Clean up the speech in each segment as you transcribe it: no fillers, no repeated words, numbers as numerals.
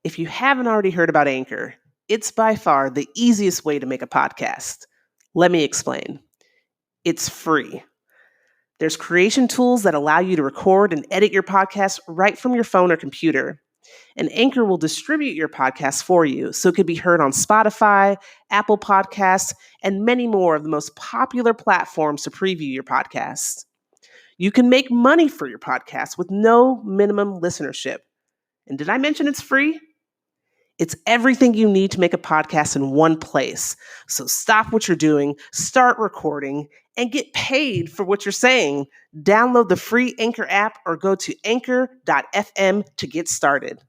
If you haven't already heard about Anchor, it's by far the easiest way to make a podcast. Let me explain. It's free. There's creation tools that allow you to record and edit your podcast right from your phone or computer. And Anchor will distribute your podcast for you so it could be heard on Spotify, Apple Podcasts, and many more of the most popular platforms to preview your podcast. You can make money for your podcast with no minimum listenership. And did I mention it's free? It's everything you need to make a podcast in one place. So stop what you're doing, start recording, and get paid for what you're saying. Download the free Anchor app or go to anchor.fm to get started.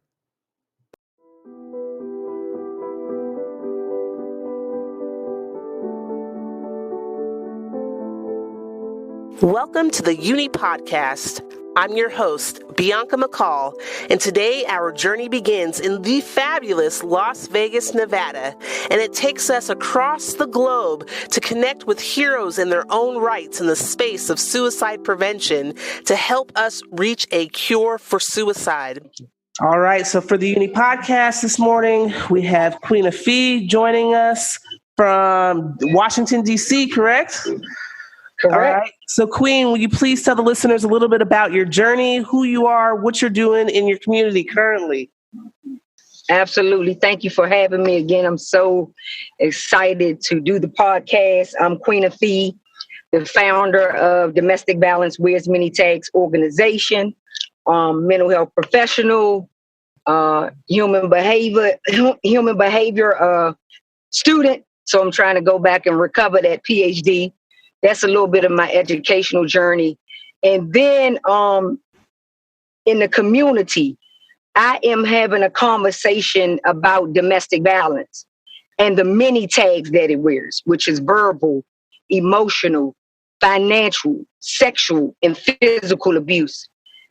Welcome to the UNNI Podcast. I'm your host, Bianca McCall, and today our journey begins in the fabulous Las Vegas, Nevada, and it takes us across the globe to connect with heroes in their own rights in the space of suicide prevention to help us reach a cure for suicide. All right, so for the UNNI Podcast this morning, we have Queen Afee joining us from Washington, D.C., correct? Correct. All right. So, Queen, will you please tell the listeners a little bit about your journey, who you are, what you're doing in your community currently? Absolutely. Thank you for having me again. I'm so excited to do the podcast. I'm Queen Afee, the founder of Domestic Violence Wears Many Tags organization, mental health professional, human behavior student. So I'm trying to go back and recover that PhD. That's a little bit of my educational journey. And then in the community, I am having a conversation about domestic violence and the many tags that it wears, which is verbal, emotional, financial, sexual, and physical abuse.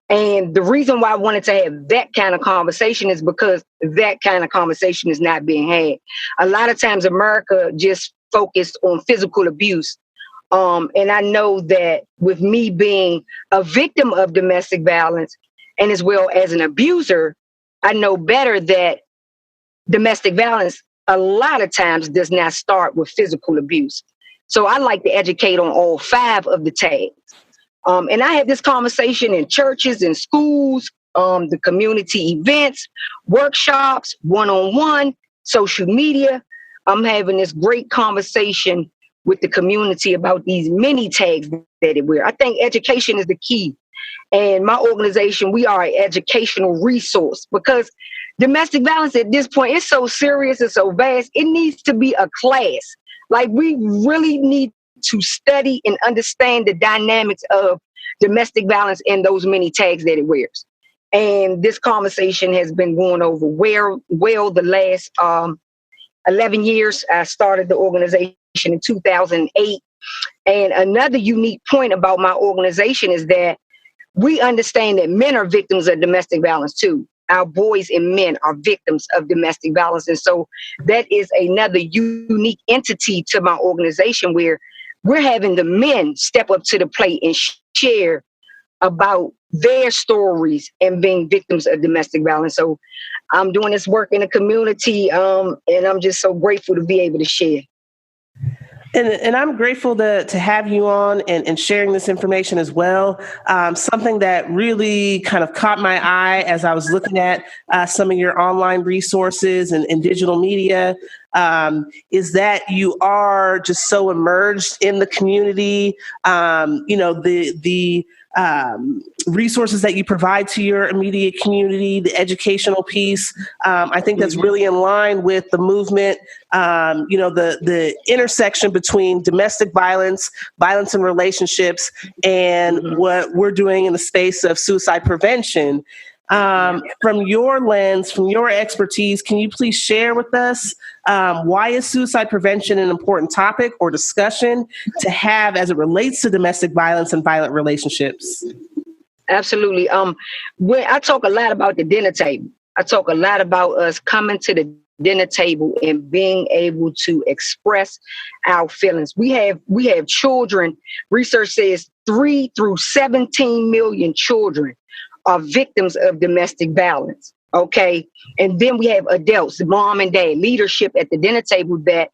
And the reason why I wanted to have that kind of conversation is because that kind of conversation is not being had. A lot of times America just focused on physical abuse. And I know that with me being a victim of domestic violence and as well as an abuser, I know better that domestic violence a lot of times does not start with physical abuse. So I like to educate on all 5 of the tags. And I have this conversation in churches and schools, the community events, workshops, one-on-one, social media. I'm having this great conversation with the community about these many tags that it wear. I think education is the key. And my organization, we are an educational resource because domestic violence at this point is so serious and so vast. It needs to be a class. Like we really need to study and understand the dynamics of domestic violence and those many tags that it wears. And this conversation has been going over well the last 11 years. I started the organization in 2008. And another unique point about my organization is that we understand that men are victims of domestic violence too. Our boys and men are victims of domestic violence. And so that is another unique entity to my organization where we're having the men step up to the plate and share about their stories and being victims of domestic violence. So I'm doing this work in the community, and I'm just so grateful to be able to share. And I'm grateful to have you on and sharing this information as well. Something that really kind of caught my eye as I was looking at some of your online resources and digital media is that you are just so immersed in the community. The resources that you provide to your immediate community, the educational piece. I think that's really in line with the movement, the intersection between domestic violence, violence in relationships, and what we're doing in the space of suicide prevention. From your lens, from your expertise, can you please share with us why is suicide prevention an important topic or discussion to have as it relates to domestic violence and violent relationships? Absolutely. When I talk a lot about the dinner table. I talk a lot about us coming to the dinner table and being able to express our feelings. We have children. Research says 3 through 17 million children are victims of domestic violence. Okay. And then we have adults, mom and dad, leadership at the dinner table that,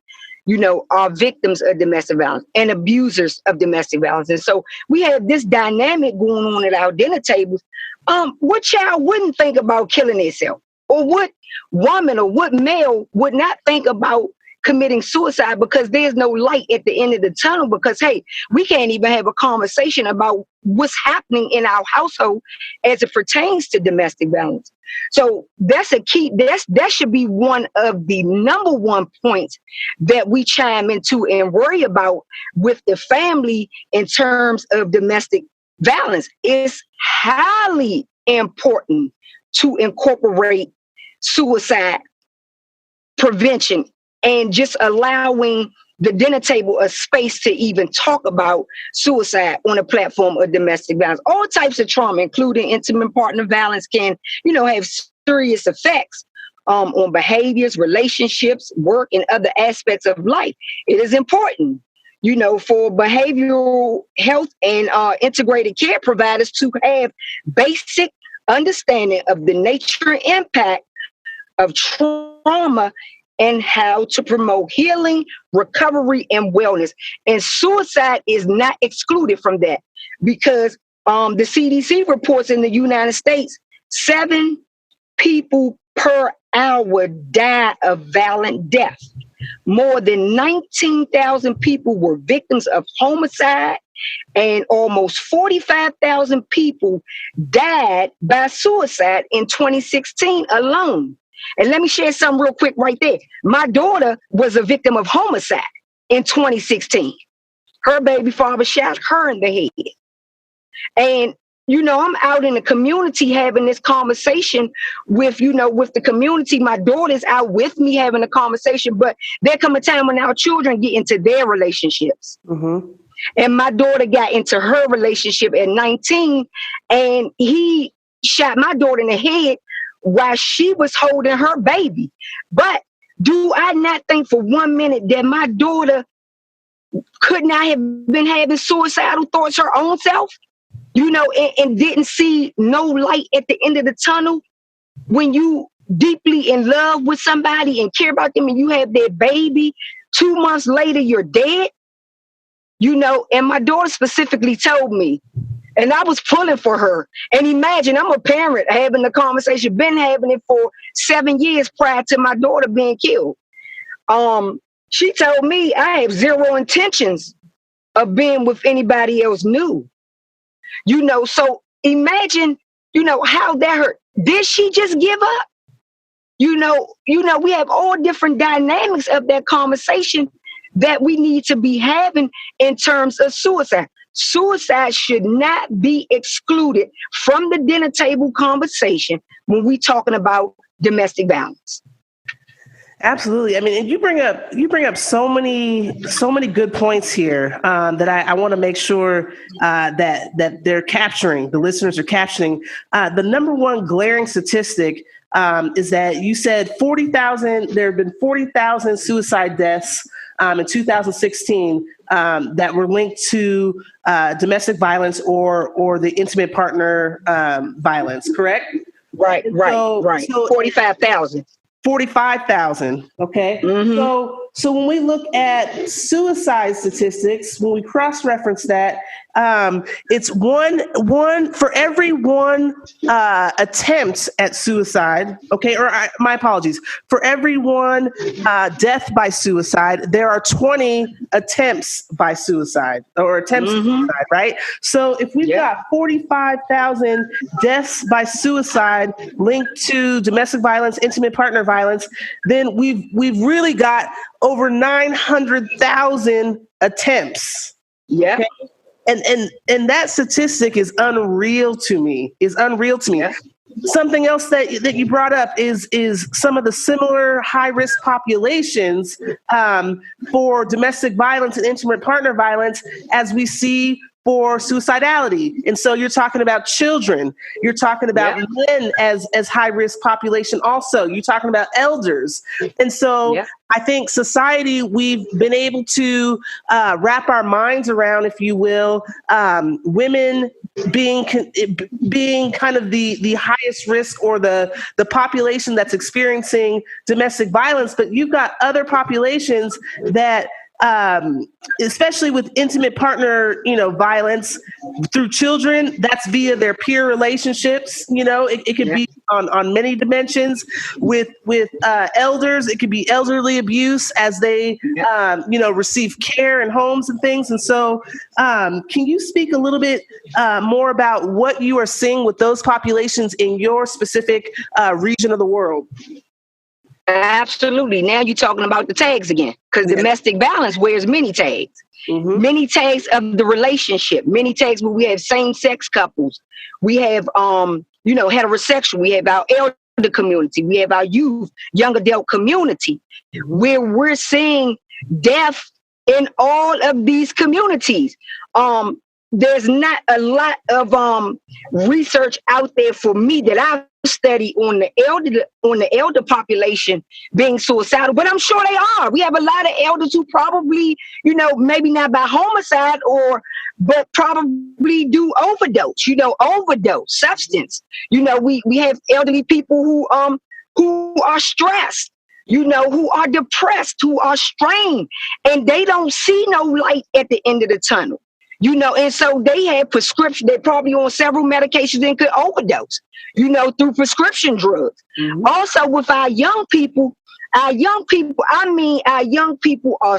are victims of domestic violence and abusers of domestic violence. And so we have this dynamic going on at our dinner tables. What child wouldn't think about killing itself? Or what woman or what male would not think about committing suicide because there's no light at the end of the tunnel? Because, hey, we can't even have a conversation about what's happening in our household as it pertains to domestic violence. So that's a key. That should be one of the number one points that we chime into and worry about with the family in terms of domestic violence. It's highly important to incorporate suicide prevention and just allowing the dinner table a space to even talk about suicide on a platform of domestic violence. All types of trauma, including intimate partner violence, can, have serious effects on behaviors, relationships, work, and other aspects of life. It is important, for behavioral health and integrated care providers to have basic understanding of the nature and impact of trauma and how to promote healing, recovery, and wellness. And suicide is not excluded from that because the CDC reports in the United States, 7 people per hour die of violent death. More than 19,000 people were victims of homicide, and almost 45,000 people died by suicide in 2016 alone. And let me share something real quick right there. My daughter was a victim of homicide in 2016. Her baby father shot her in the head. And, I'm out in the community having this conversation with the community. My daughter's out with me having a conversation, but there come a time when our children get into their relationships. Mm-hmm. And my daughter got into her relationship at 19, and he shot my daughter in the head while she was holding her baby. But do I not think for 1 minute that my daughter could not have been having suicidal thoughts her own self, and didn't see no light at the end of the tunnel? When you deeply in love with somebody and care about them and you have their baby, 2 months later, you're dead, and my daughter specifically told me, and I was pulling for her. And imagine, I'm a parent having the conversation, been having it for 7 years prior to my daughter being killed. She told me I have zero intentions of being with anybody else new. So imagine, how that hurt. Did she just give up? We have all different dynamics of that conversation that we need to be having in terms of suicide. Suicide should not be excluded from the dinner table conversation when we're talking about domestic violence. Absolutely. I mean, and you bring up so many good points here that I want to make sure that they're capturing. The listeners are capturing. The number one glaring statistic is that you said 40,000. There have been 40,000 suicide deaths in 2016 that were linked to domestic violence or the intimate partner violence. Correct? Right. So 45,000. 45,000. Okay. Mm-hmm. So when we look at suicide statistics, when we cross-reference that, it's one for every one attempt at suicide. Okay. Or my apologies. For every one death by suicide, there are 20 attempts by suicide or attempts mm-hmm. suicide, right? So if we've got 45,000 deaths by suicide linked to domestic violence, intimate partner violence, then we've really got over 900,000 attempts. Yeah. Okay? And that statistic is unreal to me. Yeah. Something else that you brought up is some of the similar high-risk populations for domestic violence and intimate partner violence as we see for suicidality. And so you're talking about children. You're talking about men as high-risk population also. You're talking about elders. And so I think society, we've been able to wrap our minds around, if you will, women being kind of the highest risk, or the population that's experiencing domestic violence, but you've got other populations that, especially with intimate partner, violence through children, that's via their peer relationships. It could be on many dimensions. With elders, it could be elderly abuse as they, receive care in homes and things. And so, can you speak a little bit more about what you are seeing with those populations in your specific region of the world? Absolutely. Now you're talking about the tags again, because domestic violence wears many tags. Mm-hmm. Many tags of the relationship, many tags where we have same-sex couples. We have, heterosexual. We have our elder community. We have our youth, young adult community, where we're seeing death in all of these communities. There's not a lot of research out there for me that I've studied on the elder population being suicidal, but I'm sure they are. We have a lot of elders who probably, maybe not by homicide but probably do overdose, substance. We have elderly people who are stressed, who are depressed, who are strained, and they don't see no light at the end of the tunnel. And so they have prescription. They're probably on several medications and could overdose, through prescription drugs. Mm-hmm. Also with our young people are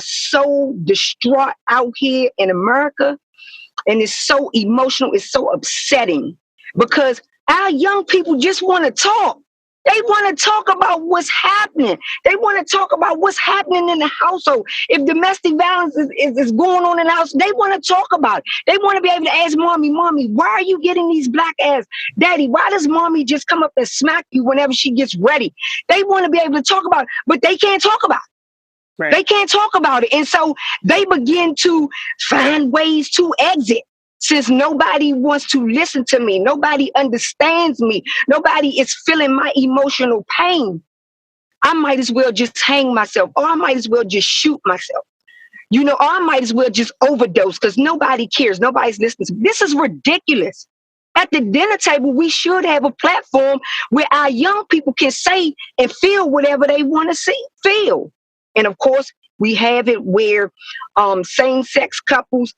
so distraught out here in America. And it's so emotional. It's so upsetting because our young people just want to talk. They want to talk about what's happening. They want to talk about what's happening in the household. If domestic violence is going on in the house, they want to talk about it. They want to be able to ask mommy, why are you getting these black ass? Daddy, why does mommy just come up and smack you whenever she gets ready? They want to be able to talk about it, but they can't talk about it. Right. They can't talk about it. And so they begin to find ways to exit. Since nobody wants to listen to me, nobody understands me, nobody is feeling my emotional pain, I might as well just hang myself, or I might as well just shoot myself, or I might as well just overdose because nobody cares. Nobody's listening to me. This is ridiculous. At the dinner table, we should have a platform where our young people can say and feel whatever they want to feel. And of course, we have it where same-sex couples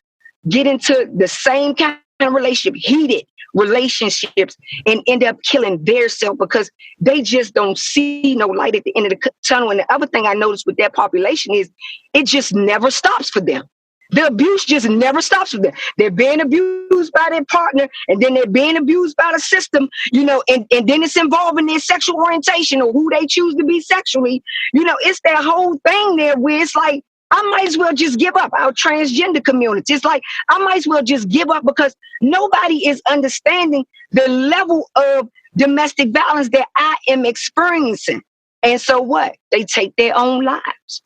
get into the same kind of relationship, heated relationships, and end up killing their self because they just don't see no light at the end of the tunnel. And the other thing I noticed with that population is it just never stops for them. The abuse just never stops for them. They're being abused by their partner, and then they're being abused by the system, and then it's involving their sexual orientation or who they choose to be sexually. It's that whole thing there where it's like, I might as well just give up. Our transgender community, it's like, I might as well just give up because nobody is understanding the level of domestic violence that I am experiencing. And so what? They take their own lives.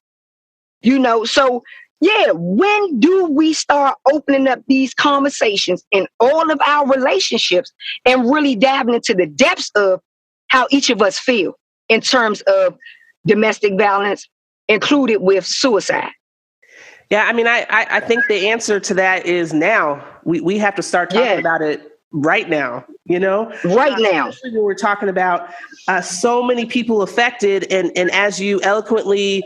So yeah, when do we start opening up these conversations in all of our relationships and really diving into the depths of how each of us feel in terms of domestic violence, included with suicide? Yeah, I mean, I think the answer to that is now. We have to start talking about it right now, Right now. Especially when we're talking about so many people affected. And as you eloquently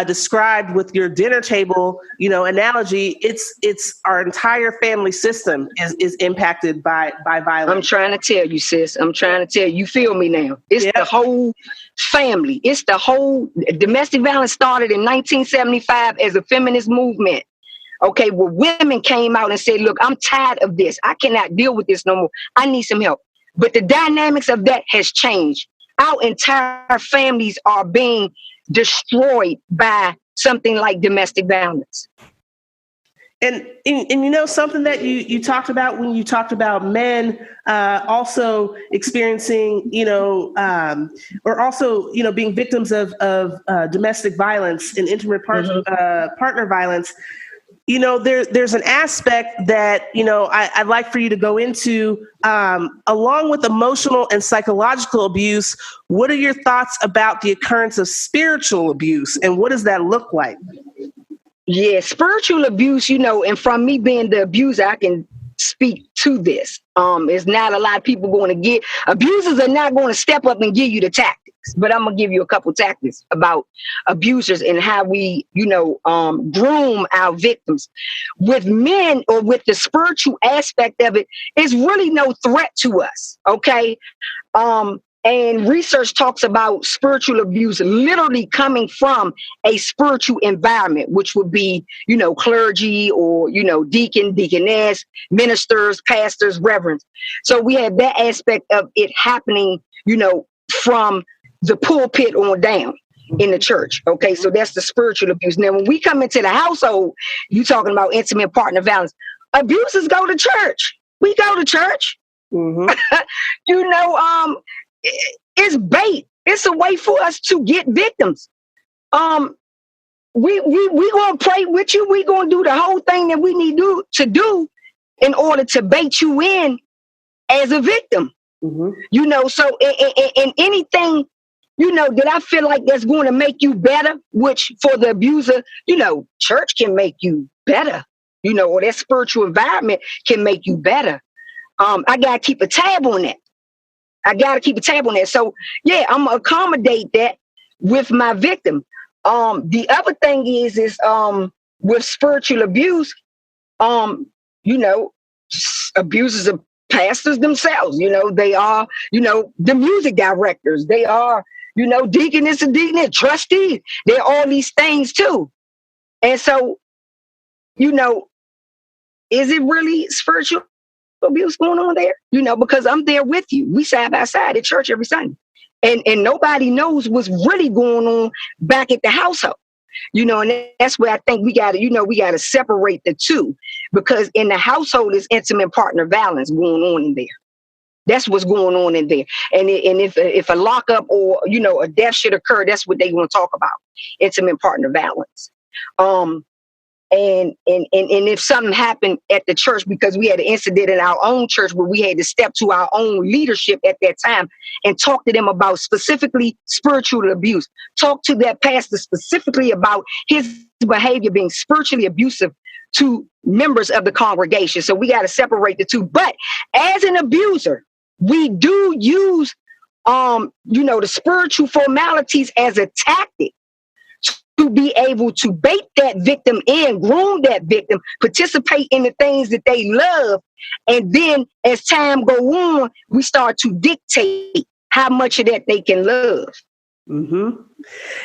described with your dinner table, analogy, it's our entire family system is impacted by violence. I'm trying to tell you, sis. You feel me now. It's the whole family. It's the whole domestic violence started in 1975 as a feminist movement. Okay, well, women came out and said, look, I'm tired of this. I cannot deal with this no more. I need some help. But the dynamics of that has changed. Our entire families are being destroyed by something like domestic violence. And something that you talked about when you talked about men also experiencing, or also, being victims of domestic violence and intimate partner violence. There's an aspect that, I'd like for you to go into, along with emotional and psychological abuse. What are your thoughts about the occurrence of spiritual abuse, and what does that look like? Yeah, spiritual abuse, and from me being the abuser, I can speak to this. It's not a lot of people going to abusers are not going to step up and give you the tactics, but I'm going to give you a couple tactics about abusers and how we, groom our victims. With men, or with the spiritual aspect of it, it's really no threat to us. Okay. And research talks about spiritual abuse literally coming from a spiritual environment, which would be, clergy or, deacon, deaconess, ministers, pastors, reverends. So we have that aspect of it happening, from the pulpit on down in the church. Okay. So that's the spiritual abuse. Now, when we come into the household, you talking about intimate partner violence, abusers go to church. We go to church. Mm-hmm. It's bait. It's a way for us to get victims. We gonna pray with you. We gonna do the whole thing that we need to do in order to bait you in as a victim. Mm-hmm. So in anything, that I feel like that's going to make you better, which for the abuser, church can make you better, or that spiritual environment can make you better. I gotta keep a tab on that. So yeah, I'm gonna accommodate that with my victim. The other thing is with spiritual abuse, abusers are pastors themselves. They are, the music directors. They are, deaconess and deaconess, trustees. They're all these things too. And so, is it really spiritual abuse going on there? Because I'm there with you. We side by side at church every Sunday. And nobody knows what's really going on back at the household. And that's where I think we gotta separate the two, because in the household is intimate partner violence going on in there. That's what's going on in there. And if a lockup or a death should occur, that's what they want to talk about. Intimate partner violence. And if something happened at the church, because we had an incident in our own church where we had to step to our own leadership at that time and talk to them about specifically spiritual abuse, talk to that pastor specifically about his behavior being spiritually abusive to members of the congregation. So we got to separate the two. But as an abuser, we do use, the spiritual formalities as a tactic to be able to bait that victim in, groom that victim, participate in the things that they love. And then as time go on, we start to dictate how much of that they can love. Mm-hmm.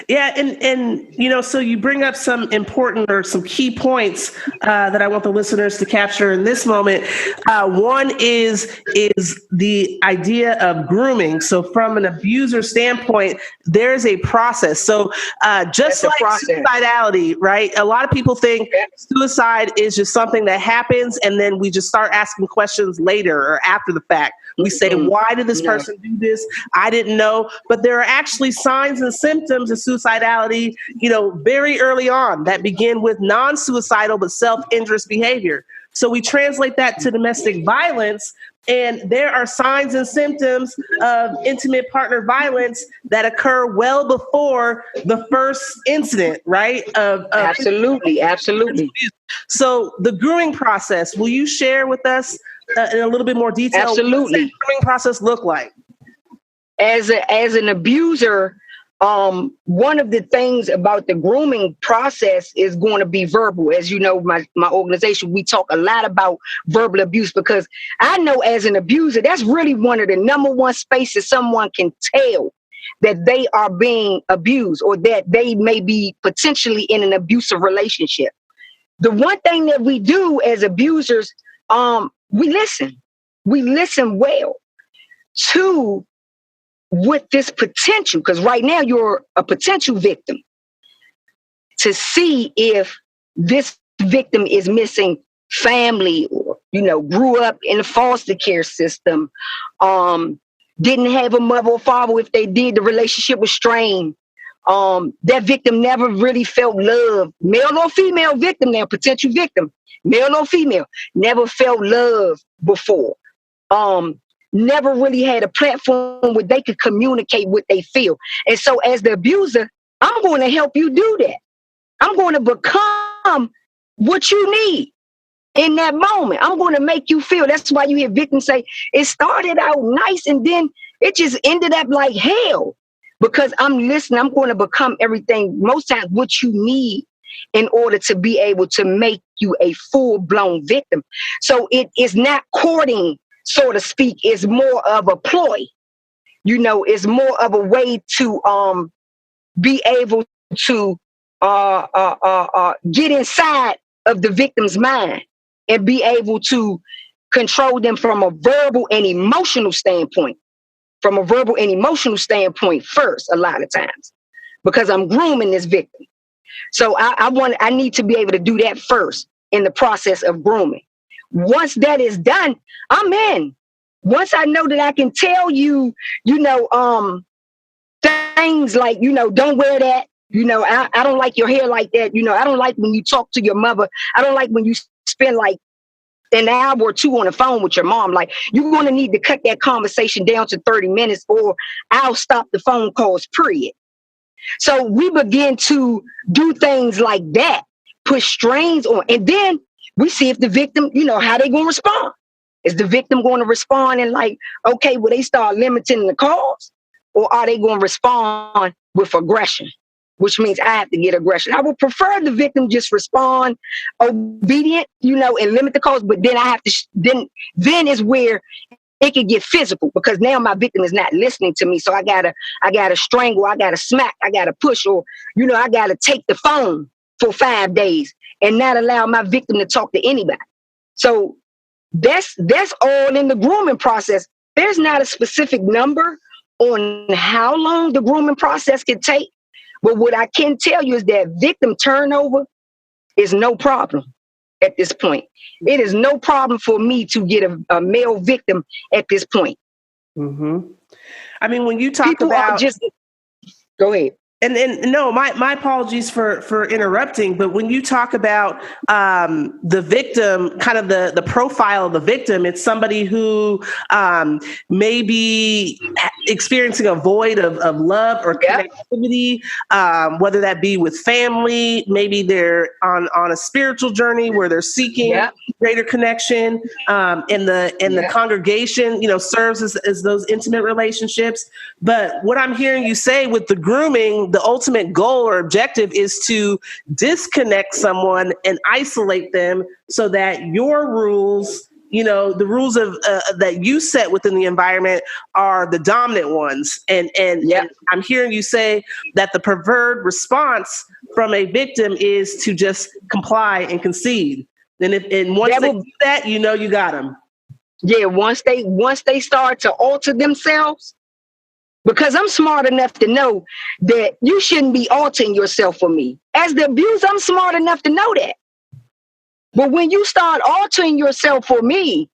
Yeah. And so you bring up some important or some key points that I want the listeners to capture in this moment. One is the idea of grooming. So from an abuser standpoint, there's a process. So just like suicidality, right? A lot of people think suicide is just something that happens and then we just start asking questions later or after the fact. We say, why did this person do this? I didn't know. But there are actually signs and symptoms of suicidality, very early on that begin with non-suicidal but self-injurious behavior. So we translate that to domestic violence, and there are signs and symptoms of intimate partner violence that occur well before the first incident, right? Absolutely. So the grooming process, will you share with us in a little bit more detail? Absolutely. What does that grooming process look like? As an abuser, one of the things about the grooming process is going to be verbal. As you know, my organization, we talk a lot about verbal abuse, because I know as an abuser, that's really one of the number one spaces someone can tell that they are being abused or that they may be potentially in an abusive relationship. The one thing that we do as abusers, we listen well to what this potential, because right now you're a potential victim, to see if this victim is missing family or, grew up in the foster care system, didn't have a mother or father. If they did, the relationship was strained. That victim never really felt love, male or female victim, now potential victim, male or female, never felt love before. Never really had a platform where they could communicate what they feel. And so as the abuser, I'm going to help you do that. I'm going to become what you need. in that moment. I'm going to make you feel. That's why you hear victims say, it started out nice and then it just ended up like hell. Because I'm listening, I'm going to become everything, most times what you need in order to be able to make you a full-blown victim. So it is not courting, so to speak. It's more of a ploy. You know, it's more of a way to be able to get inside of the victim's mind and be able to control them from a verbal and emotional standpoint. From a verbal and emotional standpoint first, a lot of times, because I'm grooming this victim. So I need to be able to do that first in the process of grooming. Once that is done, I'm in. Once I know that I can tell you, things like, don't wear that. I don't like your hair like that. I don't like when you talk to your mother. I don't like when you spend like an hour or two on the phone with your mom. Like, you're going to need to cut that conversation down to 30 minutes or I'll stop the phone calls, period. So we begin to do things like that, put strains on, and then we see if the victim, how they going to respond. Is the victim going to respond and like, okay, will they start limiting the calls, or are they going to respond with aggression? Which means I have to get aggression. I would prefer the victim just respond obedient, and limit the calls. But then I have to, then is where it could get physical, because now my victim is not listening to me. So I gotta strangle, I gotta smack, I gotta push, or, I gotta take the phone for 5 days and not allow my victim to talk to anybody. So that's all in the grooming process. There's not a specific number on how long the grooming process can take. But what I can tell you is that victim turnover is no problem at this point. It is no problem for me to get a male victim at this point. Mm-hmm. I mean, when you talk People about... Go ahead. And no, my apologies for interrupting, but when you talk about the victim, kind of the profile of the victim, it's somebody who may be experiencing a void of love or connectivity, whether that be with family, maybe they're on a spiritual journey where they're seeking greater connection, and the congregation, serves as those intimate relationships. But what I'm hearing you say with the grooming, the ultimate goal or objective is to disconnect someone and isolate them so that your rules, the rules of that you set within the environment are the dominant ones. And I'm hearing you say that the preferred response from a victim is to just comply and concede. And once they do that, you got them. Yeah, once they start to alter themselves. Because I'm smart enough to know that you shouldn't be altering yourself for me. As the abuser, I'm smart enough to know that. But when you start altering yourself for me,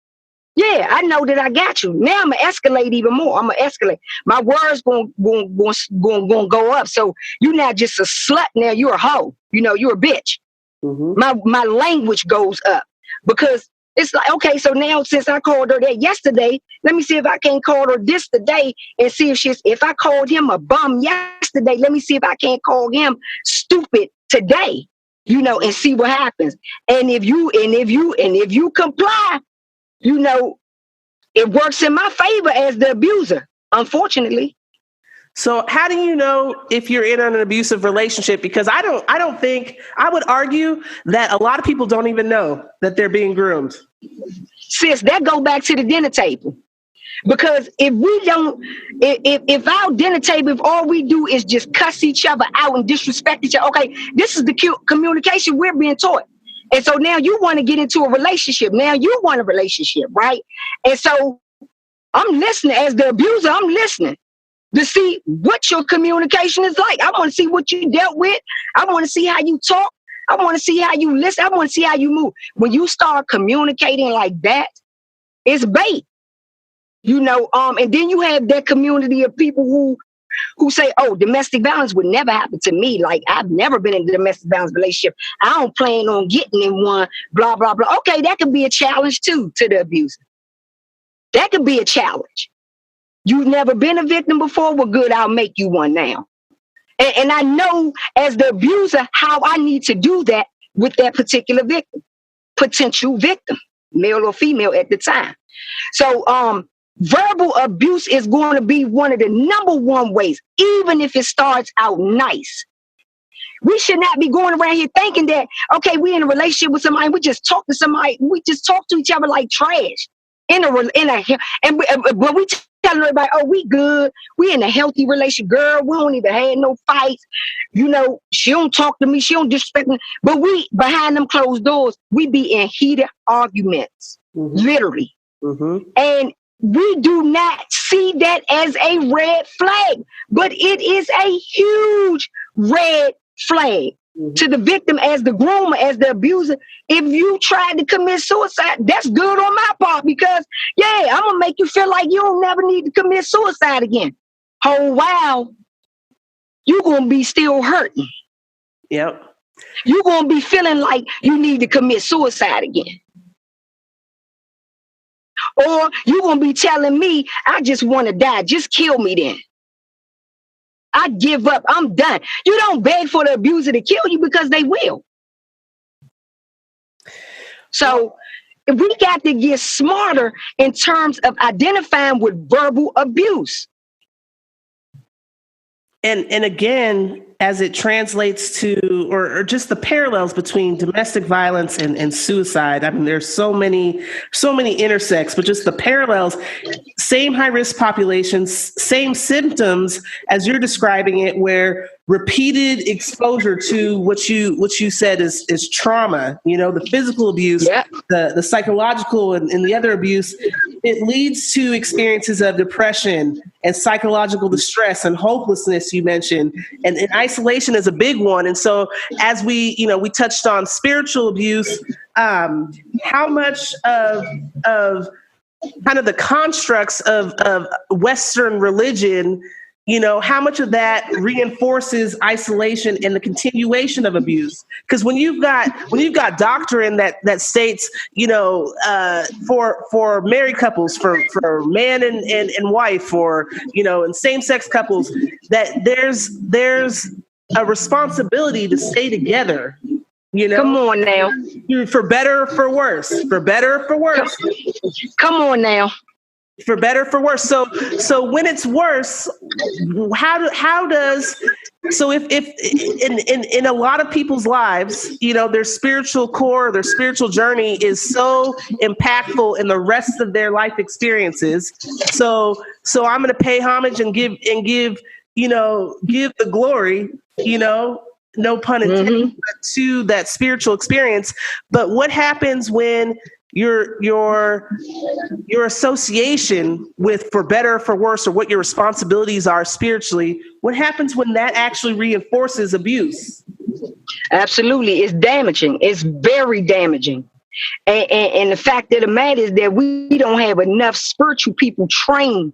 I know that I got you. Now I'm going to escalate even more. I'm going to escalate. My words going to go up. So you're not just a slut now. You're a hoe. You're a bitch. Mm-hmm. My language goes up. Because it's like, okay, so now since I called her that yesterday, let me see if I can't call her this today and see if I called him a bum yesterday, let me see if I can't call him stupid today, and see what happens. And if you comply, it works in my favor as the abuser, unfortunately. So how do you know if you're in an abusive relationship? Because I would argue that a lot of people don't even know that they're being groomed. Sis, that go back to the dinner table. Because if our dinner table, if all we do is just cuss each other out and disrespect each other, okay, this is the communication we're being taught. And so now you want to get into a relationship. Now you want a relationship, right? And so I'm listening as the abuser. I'm listening to see what your communication is like. I want to see what you dealt with. I want to see how you talk. I want to see how you listen. I want to see how you move. When you start communicating like that, it's bait. And then you have that community of people who say, oh, domestic violence would never happen to me. Like, I've never been in a domestic violence relationship. I don't plan on getting in one, blah, blah, blah. Okay, that could be a challenge too to the abuser. That could be a challenge. You've never been a victim before? Well, good, I'll make you one now. And I know as the abuser how I need to do that with that particular victim. potential victim, male or female at the time. So verbal abuse is going to be one of the number one ways, even if it starts out nice. We should not be going around here thinking that, okay, we in a relationship with somebody, we just talk to somebody, we just talk to each other like trash. But we telling everybody, oh, we good, we in a healthy relationship, girl, we don't even have no fights. She don't talk to me, she don't disrespect me. But we, behind them closed doors, we be in heated arguments, literally. And we do not see that as a red flag, but it is a huge red flag to the victim, as the groomer, as the abuser. If you tried to commit suicide, that's good on my part, because I'm gonna make you feel like you don't never need to commit suicide again. Oh wow, you're gonna be still hurting. Yep. You're gonna be feeling like you need to commit suicide again. Or you're gonna be telling me, I just want to die, just kill me then. I give up. I'm done. You don't beg for the abuser to kill you, because they will. So we got to get smarter in terms of identifying with verbal abuse. And again, as it translates to, or just the parallels between domestic violence and suicide. I mean, there's so many intersects, but just the parallels, same high risk populations, same symptoms as you're describing it, where repeated exposure to what you said is trauma, the physical abuse, the psychological and the other abuse, it leads to experiences of depression and psychological distress and hopelessness, you mentioned, and isolation is a big one. And so as we touched on spiritual abuse, how much of kind of the constructs of Western religion, how much of that reinforces isolation and the continuation of abuse? Because when you've got doctrine that states, for married couples, for man and wife, or and same-sex couples, that there's a responsibility to stay together. Come on now. For better or for worse. For better or for worse. Come on now. For better, for worse. So when it's worse, if in a lot of people's lives, their spiritual core, their spiritual journey is so impactful in the rest of their life experiences. So I'm going to pay homage and give the glory, no pun intended, to that spiritual experience. But what happens when your association with, for better or for worse, or what your responsibilities are spiritually, what happens when that actually reinforces abuse? Absolutely. It's damaging. It's very damaging. And the fact of the matter is that we don't have enough spiritual people trained,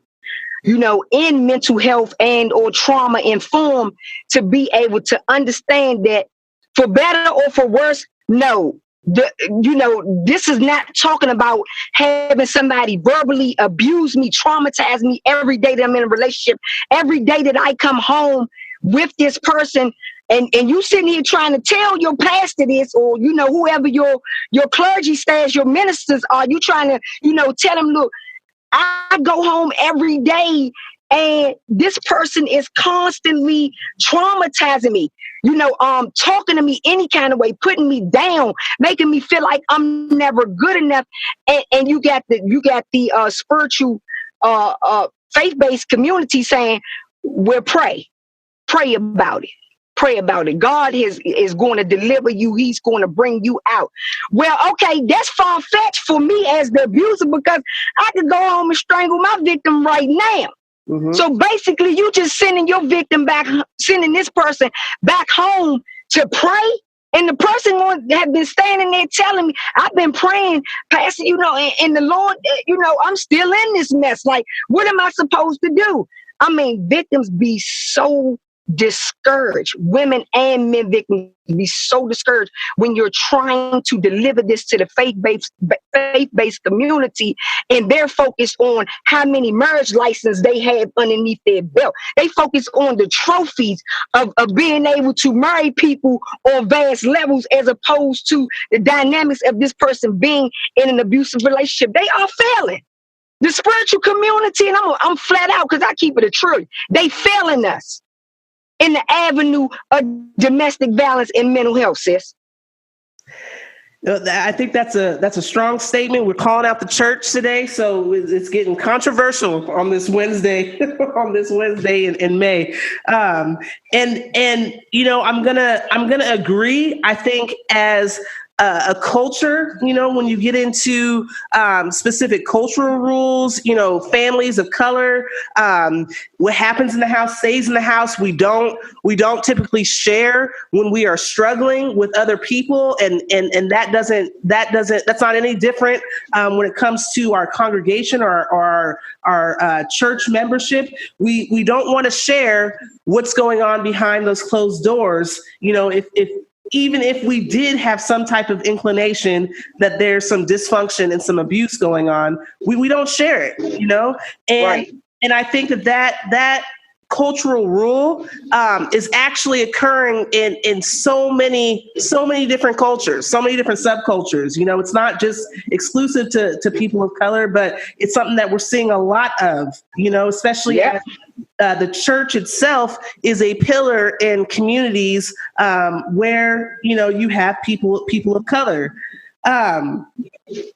in mental health and or trauma informed, to be able to understand that for better or for worse, no. This is not talking about having somebody verbally abuse me, traumatize me every day that I'm in a relationship, every day that I come home with this person, and you sitting here trying to tell your pastor this, or whoever your clergy staff, your ministers are, you trying to tell them, look, I go home every day and this person is constantly traumatizing me, talking to me any kind of way, putting me down, making me feel like I'm never good enough. And you got the spiritual, faith-based community saying, well, pray about it. Pray about it. God is going to deliver you. He's going to bring you out. Well, okay, that's far-fetched for me as the abuser, because I could go home and strangle my victim right now. So basically, you just sending this person back home to pray. And the person had been standing there telling me, I've been praying, Pastor, and the Lord, I'm still in this mess. Like, what am I supposed to do? I mean, victims be so discouraged. Women and men victims be so discouraged when you're trying to deliver this to the faith-based community, and they're focused on how many marriage licenses they have underneath their belt. They focus on the trophies of being able to marry people on vast levels, as opposed to the dynamics of this person being in an abusive relationship. They are failing the spiritual community, and I'm flat out because I keep it a truth. They failing us in the avenue of domestic violence and mental health, sis. I think that's a strong statement. We're calling out the church today, so it's getting controversial on this Wednesday, in May. And you know, I'm gonna agree. I think as a culture, you know, when you get into specific cultural rules, you know, families of color, what happens in the house stays in the house. We don't typically share when we are struggling with other people, and that's not any different when it comes to our congregation or our church membership. We don't want to share what's going on behind those closed doors. You know, even if we did have some type of inclination that there's some dysfunction and some abuse going on, we don't share it, you know? And right. And I think that cultural rule is actually occurring in so many different cultures, so many different subcultures. You know, it's not just exclusive to people of color, but it's something that we're seeing a lot of, you know, especially as the church itself is a pillar in communities where, you know, you have people of color.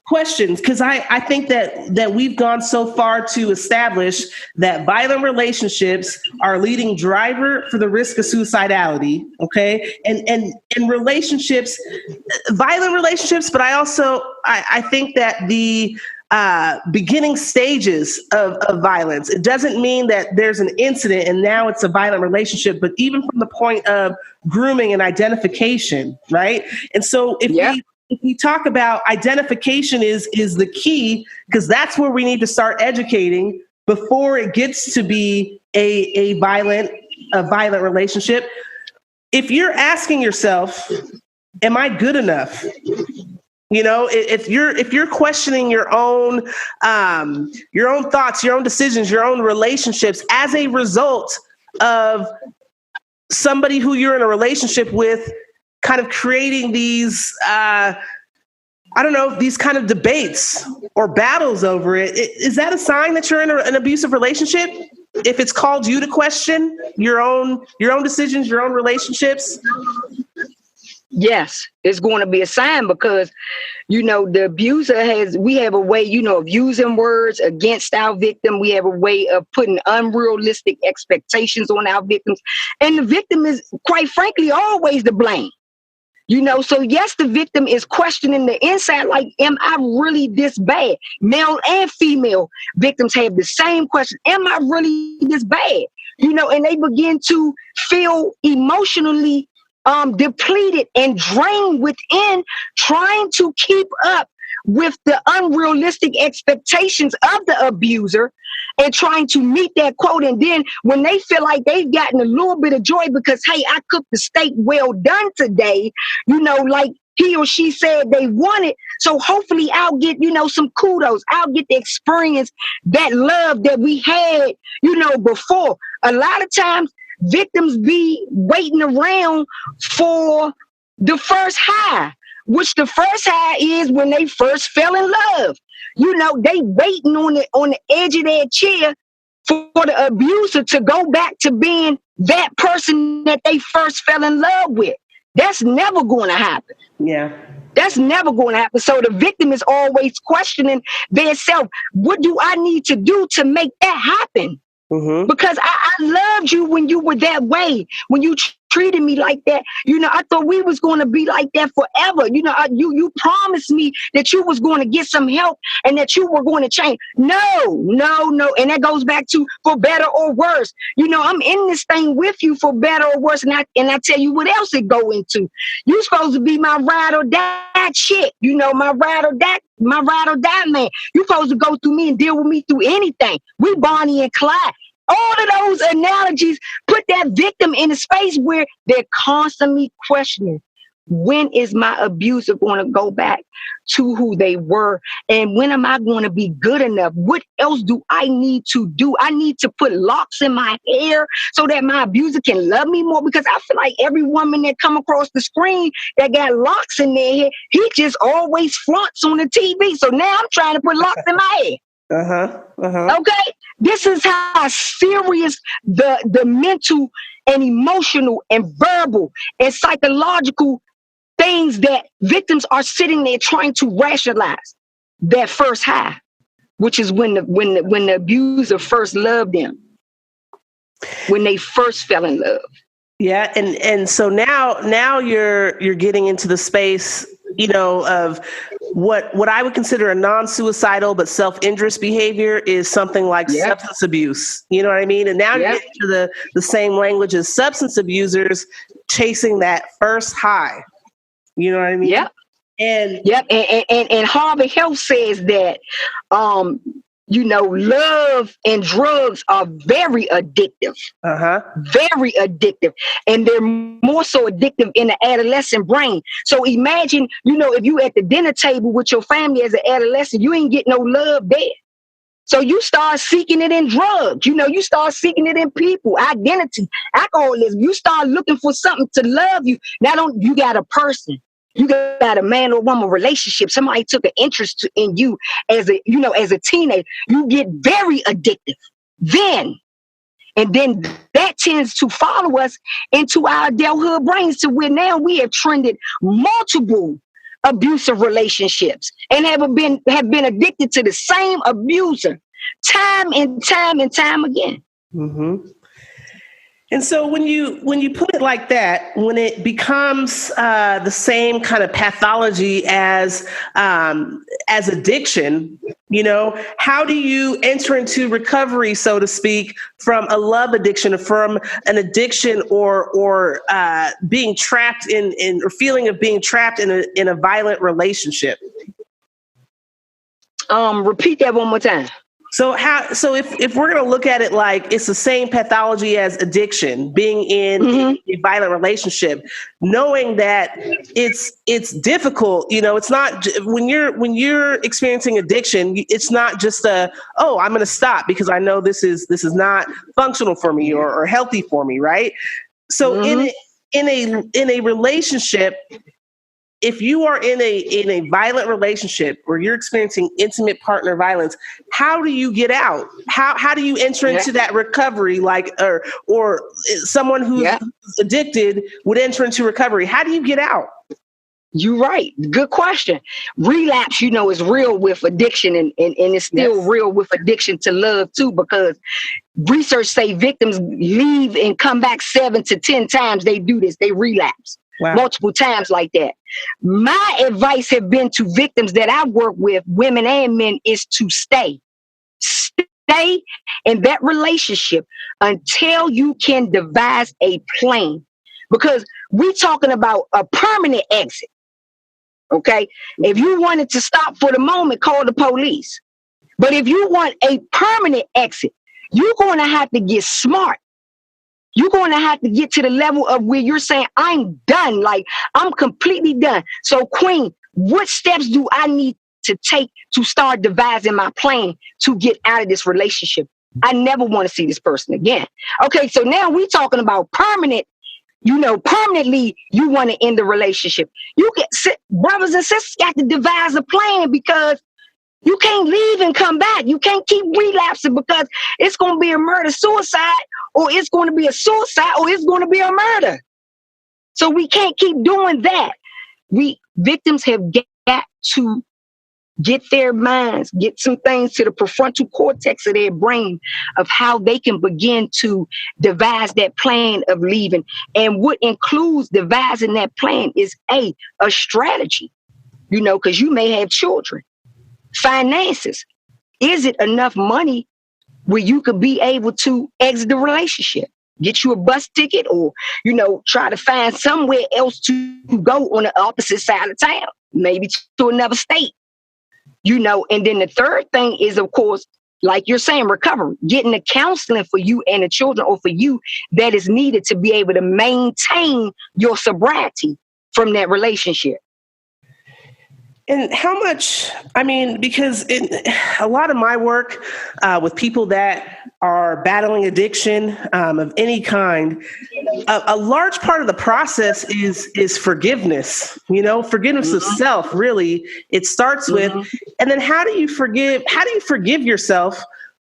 Questions, because I think that we've gone so far to establish that violent relationships are a leading driver for the risk of suicidality. Okay, and relationships, violent relationships, but I think that the beginning stages of violence, it doesn't mean that there's an incident and now it's a violent relationship, but even from the point of grooming and identification, right? And so if we talk about identification is the key, because that's where we need to start educating before it gets to be a violent relationship. If you're asking yourself, am I good enough? You know, if you're questioning your own thoughts, your own decisions, your own relationships as a result of somebody who you're in a relationship with kind of creating these, these kind of debates or battles over it, is that a sign that you're in an abusive relationship? If it's called you to question your own decisions, your own relationships? Yes, it's going to be a sign, because, you know, the abuser we have a way, you know, of using words against our victim. We have a way of putting unrealistic expectations on our victims. And the victim is, quite frankly, always to blame. You know, so yes, the victim is questioning the inside, like, am I really this bad? Male and female victims have the same question. Am I really this bad? You know, and they begin to feel emotionally depleted and drained within, trying to keep up with the unrealistic expectations of the abuser and trying to meet that quote. And then when they feel like they've gotten a little bit of joy because, hey, I cooked the steak well done today, you know, like he or she said they wanted. So hopefully I'll get, you know, some kudos. I'll get the experience, that love that we had, you know, before. A lot of times victims be waiting around for the first high, which the first high is when they first fell in love. You know, they waiting on the edge of their chair for the abuser to go back to being that person that they first fell in love with. That's never going to happen. Yeah. That's never going to happen. So the victim is always questioning their self. What do I need to do to make that happen? Mm-hmm. Because I loved you when you were that way, when you treated me like that. You know, I thought we was going to be like that forever. You know, you promised me that you was going to get some help and that you were going to change. No. And that goes back to for better or worse. You know, I'm in this thing with you for better or worse. And I tell you what else it go into. You supposed to be my ride or die chick. You know, my ride or die man. You supposed to go through me and deal with me through anything. We Bonnie and Clyde. All of those analogies put that victim in a space where they're constantly questioning, when is my abuser going to go back to who they were? And when am I going to be good enough? What else do I need to do? I need to put locks in my hair so that my abuser can love me more, because I feel like every woman that come across the screen that got locks in their hair, he just always flaunts on the TV. So now I'm trying to put locks in my hair. Okay, this is how serious the mental and emotional and verbal and psychological things that victims are sitting there trying to rationalize their first high, which is when the abuser first loved them, when they first fell in love. Yeah, and so now you're getting into the space, of what I would consider a non-suicidal but self-injurious behavior is something like substance abuse. You know what I mean? And now you're getting to the same language as substance abusers chasing that first high. You know what I mean? Yep. And Harvard Health says that love and drugs are very addictive. Very addictive. And they're more so addictive in the adolescent brain. So imagine, if you at the dinner table with your family as an adolescent, you ain't get no love there. So you start seeking it in drugs. You start seeking it in people, identity, alcoholism. You start looking for something to love you. Now you got a person. You got a man or woman relationship. Somebody took an interest in you as a teenager. You get very addictive then. And then that tends to follow us into our adulthood brains to where now we have trended multiple abusive relationships and have been addicted to the same abuser time and time and time again. Mm-hmm. And so when you put it like that, when it becomes the same kind of pathology as addiction, how do you enter into recovery, so to speak, from a love addiction or from an addiction or being trapped in or feeling of being trapped in a violent relationship? Repeat that one more time. So if we're going to look at it like it's the same pathology as addiction, being in a violent relationship, knowing that it's difficult, it's not when you're experiencing addiction, it's not just I'm going to stop because I know this is not functional for me or healthy for me, right? So in a relationship, if you are in a violent relationship where you're experiencing intimate partner violence, how do you get out? How do you enter into that recovery? Or someone who's addicted would enter into recovery. How do you get out? You're right. Good question. Relapse, is real with addiction and it's still real with addiction to love too, because research say victims leave and come back 7 to 10 times. They do this. They relapse. Wow. Multiple times like that. My advice have been to victims that I work with, women and men, is to stay in that relationship until you can devise a plan, because we're talking about a permanent exit. Okay. If you wanted to stop for the moment, call the police. But if you want a permanent exit, you're going to have to get smart. You're going to have to get to the level of where you're saying, I'm done. Like, I'm completely done. So, Queen, what steps do I need to take to start devising my plan to get out of this relationship? I never want to see this person again. Okay, so now we're talking about permanent. Permanently, you want to end the relationship. Brothers and sisters got to devise a plan, because you can't leave and come back. You can't keep relapsing, because it's going to be a murder-suicide, or it's going to be a suicide, or it's going to be a murder. So we can't keep doing that. Victims have got to get their minds, get some things to the prefrontal cortex of their brain of how they can begin to devise that plan of leaving. And what includes devising that plan is a strategy, because you may have children. Finances. Is it enough money where you could be able to exit the relationship? Get you a bus ticket, or, try to find somewhere else to go on the opposite side of town, maybe to another state, and then the third thing is, of course, like you're saying, recovery, getting the counseling for you and the children, or for you, that is needed to be able to maintain your sobriety from that relationship. And how much, I mean, because a lot of my work with people that are battling addiction of any kind, a large part of the process is forgiveness, forgiveness of self, really. It starts with, and then how do you forgive yourself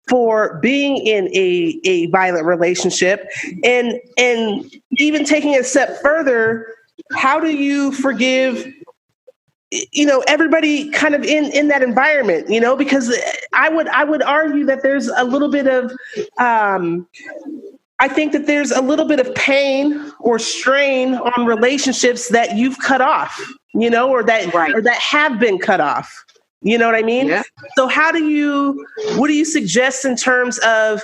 for being in a violent relationship? And even taking it a step further, how do you forgive everybody kind of in that environment, because I would argue that there's a little bit of, I think that there's a little bit of pain or strain on relationships that you've cut off, or that have been cut off. You know what I mean? Yeah. So what do you suggest in terms of,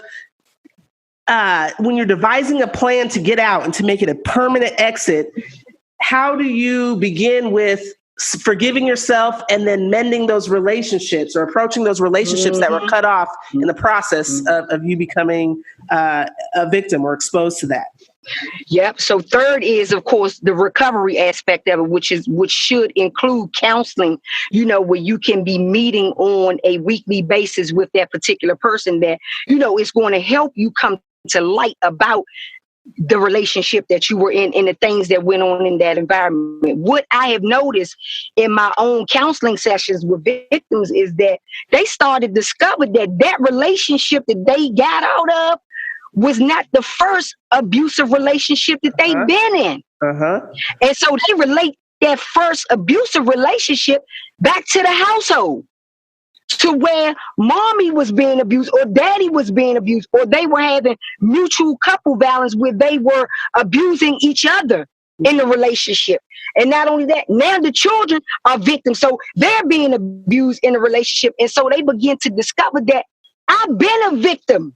when you're devising a plan to get out and to make it a permanent exit, how do you begin with forgiving yourself and then mending those relationships, or approaching those relationships that were cut off in the process of you becoming a victim or exposed to that? Yep. So third is, of course, the recovery aspect of it, which should include counseling, where you can be meeting on a weekly basis with that particular person that, is going to help you come to light about the relationship that you were in and the things that went on in that environment. What I have noticed in my own counseling sessions with victims is that they started to discover that relationship that they got out of was not the first abusive relationship that they've been in. And so they relate that first abusive relationship back to the household, to where mommy was being abused or daddy was being abused, or they were having mutual couple violence where they were abusing each other in the relationship. And not only that, now the children are victims. So they're being abused in a relationship. And so they begin to discover that I've been a victim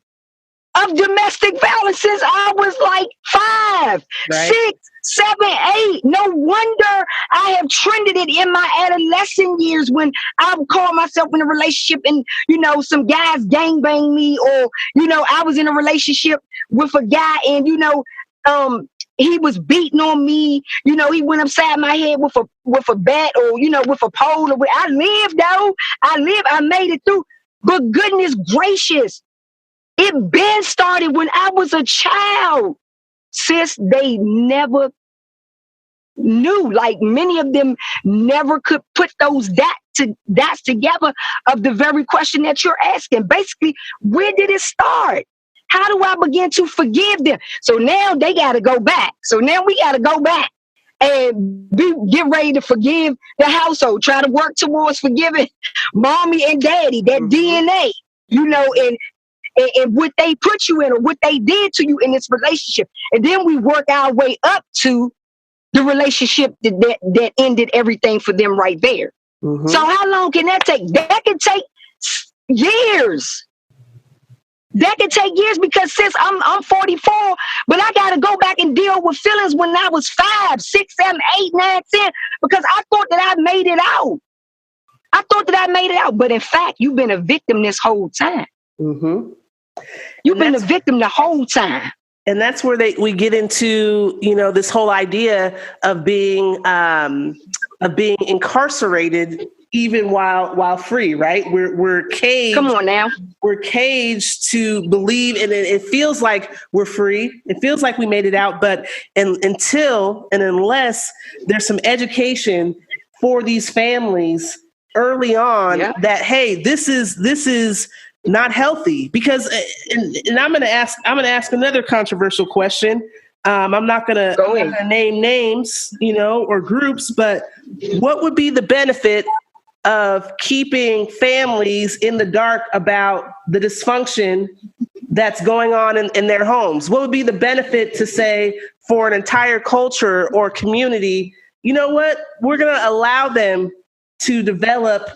of domestic violence since I was like 5, 6, 7, 8. No wonder I have trended it in my adolescent years when I would call myself in a relationship and, some guys gangbang me, or, I was in a relationship with a guy and, he was beating on me. He went upside my head with a bat, or, with a pole. I lived, though. I made it through. But goodness gracious, it been started when I was a child. Sis, they never knew. Like, many of them never could put those dots together of the very question that you're asking. Basically, where did it start? How do I begin to forgive them? So now they got to go back. So now we got to go back and get ready to forgive the household. Try to work towards forgiving mommy and daddy, that DNA, and what they put you in, or what they did to you in this relationship. And then we work our way up to the relationship that ended everything for them right there. So how long can that take? That can take years. That can take years, because since I'm 44, but I got to go back and deal with feelings when I was 5, 6, 7, 8, 9, 10, because I thought that I made it out. But in fact, you've been a victim this whole time. You've been a victim the whole time. And that's where we get into, this whole idea of being incarcerated even while free, right? We're caged. Come on now. We're caged to believe, and it feels like we're free. It feels like we made it out, but unless there's some education for these families early on, that, hey, this is not healthy. Because, and I'm going to ask another controversial question. I'm not going to name names, or groups, but what would be the benefit of keeping families in the dark about the dysfunction that's going on in their homes? What would be the benefit to say for an entire culture or community, you know what, we're going to allow them to develop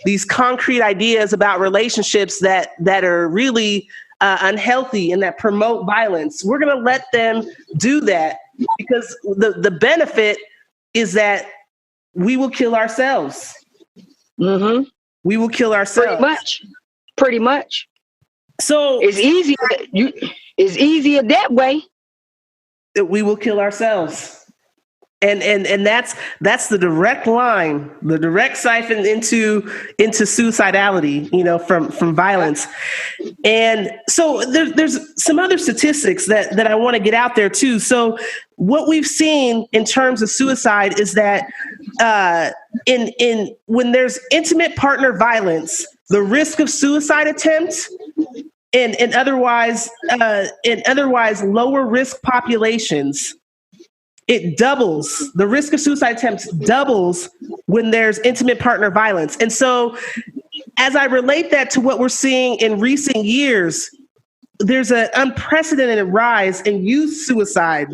these concrete ideas about relationships that are really unhealthy and that promote violence. We're going to let them do that, because the benefit is that we will kill ourselves. We will kill ourselves. Pretty much. So it's easier that way. That we will kill ourselves. And that's the direct line, the direct siphon into suicidality, from violence. And so there's some other statistics that I want to get out there too. So what we've seen in terms of suicide is that in when there's intimate partner violence, the risk of suicide attempts in otherwise lower risk populations, it doubles. The risk of suicide attempts doubles when there's intimate partner violence. And so as I relate that to what we're seeing in recent years, there's an unprecedented rise in youth suicide,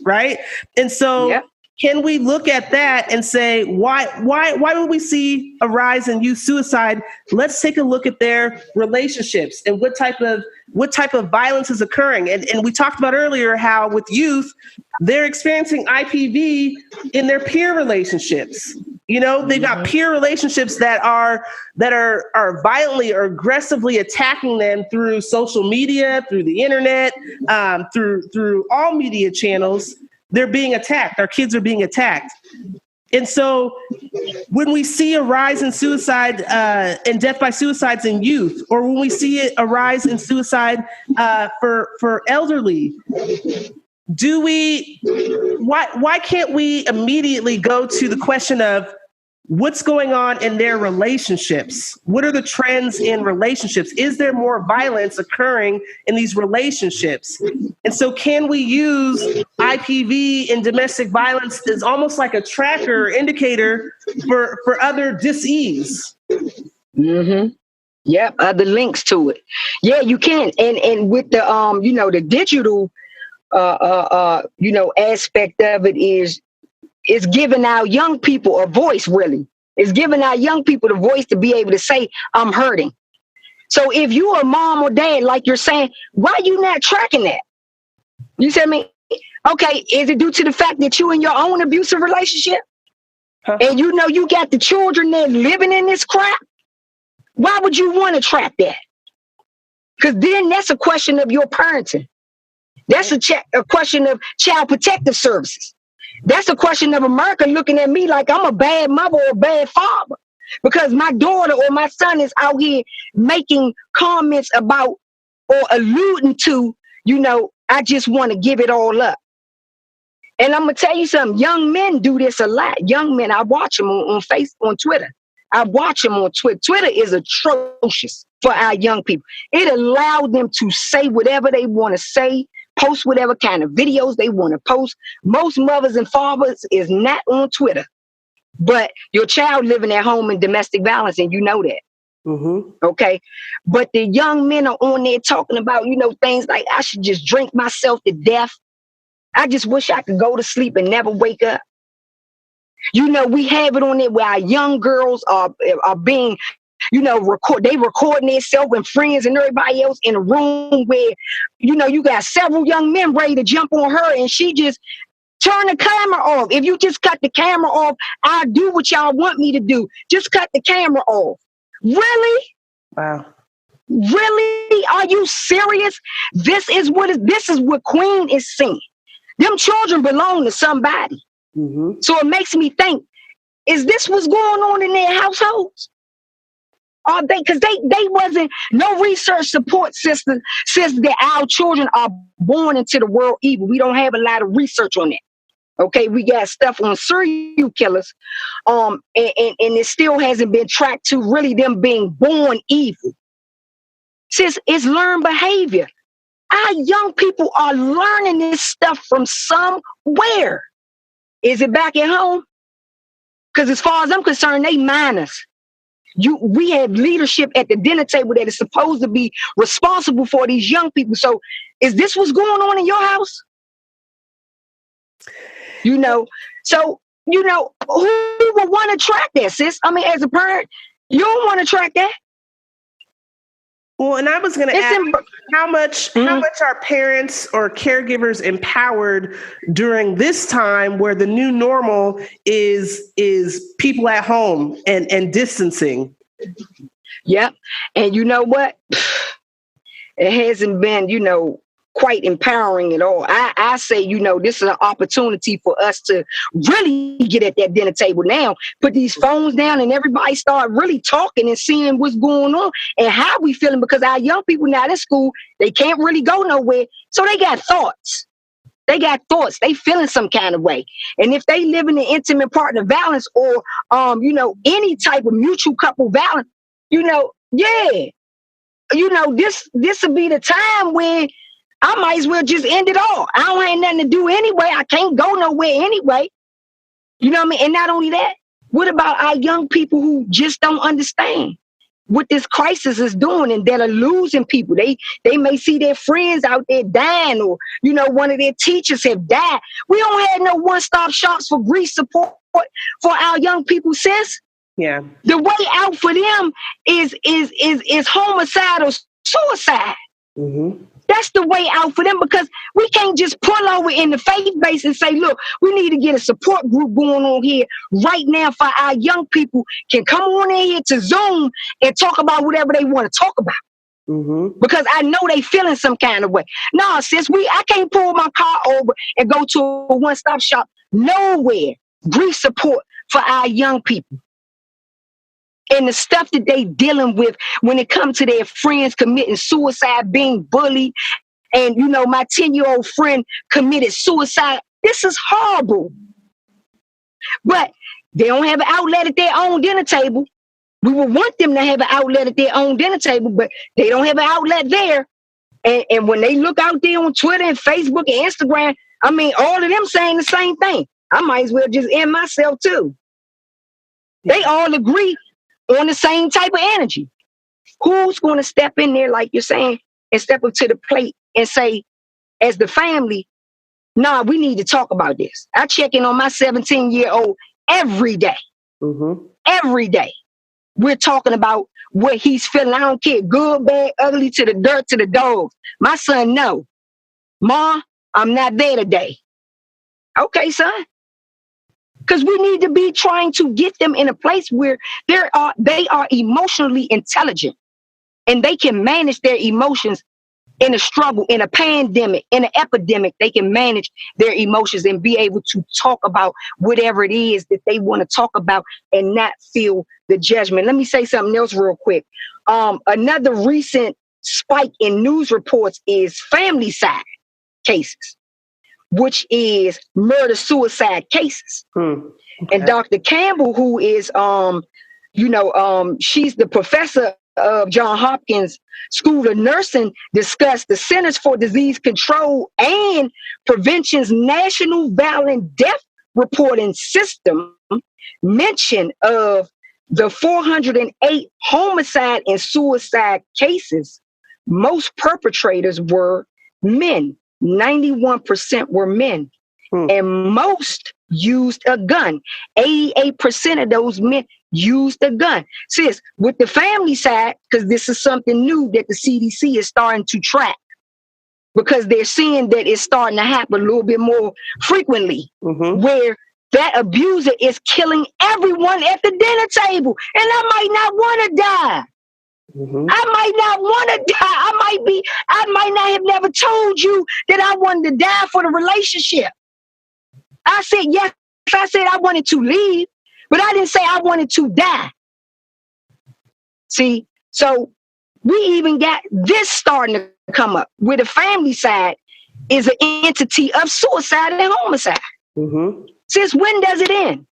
right? And so Can we look at that and say, why would we see a rise in youth suicide? Let's take a look at their relationships and what type of violence is occurring. And we talked about earlier how with youth, they're experiencing IPV in their peer relationships. They've got peer relationships that are violently or aggressively attacking them through social media, through the internet, through all media channels. They're being attacked. Our kids are being attacked. And so when we see a rise in suicide and death by suicides in youth, or when we see a rise in suicide for elderly, why can't we immediately go to the question of what's going on in their relationships? What are the trends in relationships? Is there more violence occurring in these relationships? And so can we use IPV and domestic violence as almost like a tracker indicator for other dis-ease? Mm-hmm. Yep, other links to it. Yeah, you can. And with the the digital aspect of it is giving our young people a voice, really. It's giving our young people the voice to be able to say, I'm hurting. So if you're a mom or dad, like you're saying, why are you not tracking that? You see me? Okay, is it due to the fact that you in your own abusive relationship? Huh? And you got the children that living in this crap? Why would you want to track that? Because then that's a question of your parenting. That's a question of child protective services. That's a question of America looking at me like I'm a bad mother or a bad father because my daughter or my son is out here making comments about or alluding to, I just want to give it all up. And I'm going to tell you something. Young men do this a lot. Young men, I watch them on Facebook, on Twitter. I watch them on Twitter. Twitter is atrocious for our young people. It allowed them to say whatever they want to say, post whatever kind of videos they want to post. Most mothers and fathers is not on Twitter, but your child living at home in domestic violence, and you know that. Mm-hmm. Okay. But the young men are on there talking about, things like I should just drink myself to death. I just wish I could go to sleep and never wake up. We have it on there where our young girls are being, they recording themselves and friends and everybody else in a room where, you got several young men ready to jump on her and she just turn the camera off. If you just cut the camera off, I'll do what y'all want me to do. Just cut the camera off. Really? Wow. Really? Are you serious? This is what Queen is saying. Them children belong to somebody. Mm-hmm. So it makes me think, is this what's going on in their households? Are they, because they wasn't, no research support system says that our children are born into the world evil. We don't have a lot of research on that. Okay, we got stuff on serial killers, and it still hasn't been tracked to really them being born evil. Since it's learned behavior. Our young people are learning this stuff from somewhere. Is it back at home? Because as far as I'm concerned, they minors. We have leadership at the dinner table that is supposed to be responsible for these young people. So is this what's going on in your house? So, who would want to track that, sis? I mean, as a parent, you don't want to track that. Well, and I was going to ask how much are parents or caregivers empowered during this time where the new normal is people at home and distancing? Yep. And you know what? it hasn't been, quite empowering at all. I say, this is an opportunity for us to really get at that dinner table now, put these phones down and everybody start really talking and seeing what's going on and how we feeling, because our young people now in school, they can't really go nowhere. So they got thoughts. They feeling some kind of way. And if they live in an intimate partner violence or, any type of mutual couple violence, this will be the time when I might as well just end it all. I don't have nothing to do anyway. I can't go nowhere anyway. You know what I mean? And not only that, what about our young people who just don't understand what this crisis is doing and that are losing people? They may see their friends out there dying, or, one of their teachers have died. We don't have no one-stop shops for grief support for our young people, sis. Yeah. The way out for them is homicidal suicide. Mm-hmm. That's the way out for them, because we can't just pull over in the faith base and say, look, we need to get a support group going on here right now for our young people can come on in here to Zoom and talk about whatever they want to talk about. Mm-hmm. Because I know they feeling some kind of way. No, sis, I can't pull my car over and go to a one-stop shop nowhere. Grief support for our young people. And the stuff that they dealing with when it comes to their friends committing suicide, being bullied, and, my 10-year-old friend committed suicide. This is horrible. But they don't have an outlet at their own dinner table. We would want them to have an outlet at their own dinner table, but they don't have an outlet there. And when they look out there on Twitter and Facebook and Instagram, all of them saying the same thing. I might as well just end myself too. They all agree on the same type of energy. Who's going to step in there, like you're saying, and step up to the plate and say, as the family, nah, we need to talk about this. I check in on my 17-year-old every day. Mm-hmm. Every day. We're talking about what he's feeling. I don't care, good, bad, ugly, to the dirt, to the dogs. My son, no. Ma, I'm not there today. Okay, son. Because we need to be trying to get them in a place where they are emotionally intelligent and they can manage their emotions in a struggle, in a pandemic, in an epidemic. They can manage their emotions and be able to talk about whatever it is that they want to talk about and not feel the judgment. Let me say something else real quick. Another recent spike in news reports is family side cases, which is murder-suicide cases. Okay. And Dr. Campbell, who is, she's the professor of Johns Hopkins School of Nursing, discussed the Centers for Disease Control and Prevention's National Violent Death Reporting System mention of the 408 homicide and suicide cases. Most perpetrators were men. 91% were men. And most used a gun. 88% of those men used a gun. Sis, with the family side, because this is something new that the CDC is starting to track, because they're seeing that it's starting to happen a little bit more frequently, where that abuser is killing everyone at the dinner table. And I might not want to die. I might not want to die. I might not have never told you that I wanted to die for the relationship. I said, yes, I said I wanted to leave, but I didn't say I wanted to die. See, so we even got this starting to come up, where the family side is an entity of suicide and homicide. Since when does it end?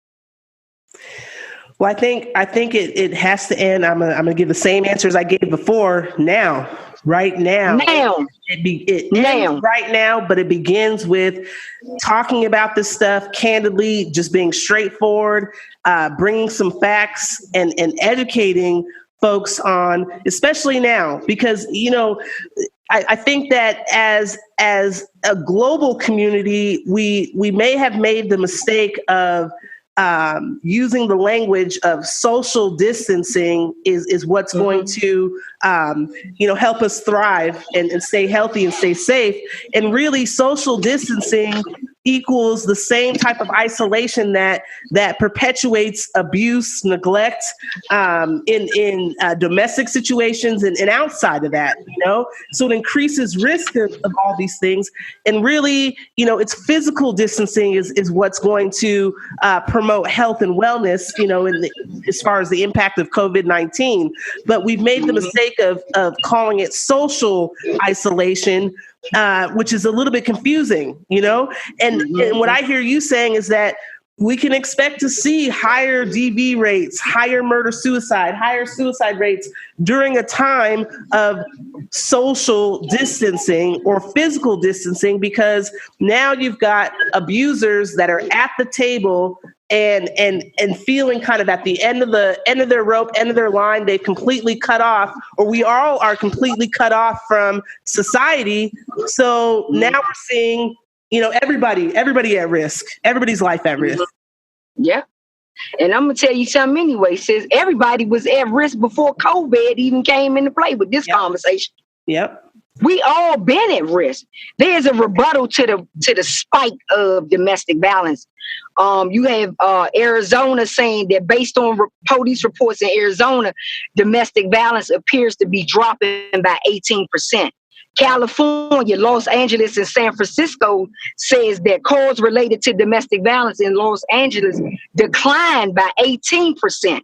Well, I think it has to end. I'm gonna give the same answers I gave before. Now, right now. It ends right now, but it begins with talking about this stuff candidly, just being straightforward, bringing some facts and educating folks on, especially now, because I think that as a global community, we may have made the mistake of using the language of social distancing is what's going to, help us thrive and stay healthy and stay safe. And really, social distancing equals the same type of isolation that perpetuates abuse, neglect, in domestic situations and outside of that, so it increases risk of all these things. And really, it's physical distancing is what's going to promote health and wellness, as far as the impact of COVID-19. But we've made the mistake of calling it social isolation, which is a little bit confusing, and what I hear you saying is that we can expect to see higher DV rates, higher murder-suicide, higher suicide rates during a time of social distancing or physical distancing, because now you've got abusers that are at the table and feeling kind of at the end of their rope, end of their line. They've completely cut off, or we all are completely cut off from society. So now we're seeing, everybody at risk, everybody's life at risk. Yeah. And I'm going to tell you something anyway, sis. Everybody was at risk before COVID even came into play with this conversation. Yep. We all been at risk. There's a rebuttal to the spike of domestic violence. You have Arizona saying that based on police reports in Arizona, domestic violence appears to be dropping by 18%. California, Los Angeles, and San Francisco says that calls related to domestic violence in Los Angeles declined by 18%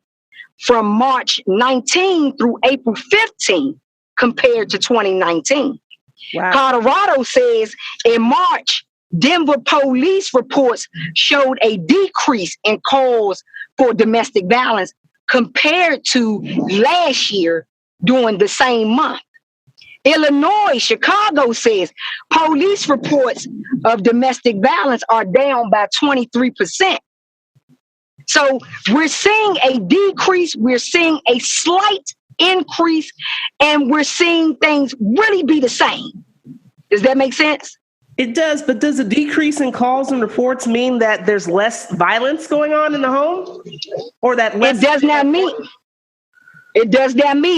from March 19 through April 15 compared to 2019. Wow. Colorado says in March, Denver police reports showed a decrease in calls for domestic violence compared to last year during the same month. Illinois, Chicago says police reports of domestic violence are down by 23%. So we're seeing a decrease, we're seeing a slight increase, and we're seeing things really be the same. Does that make sense? It does, but does a decrease in calls and reports mean that there's less violence going on in the home? Or that less? It does not mean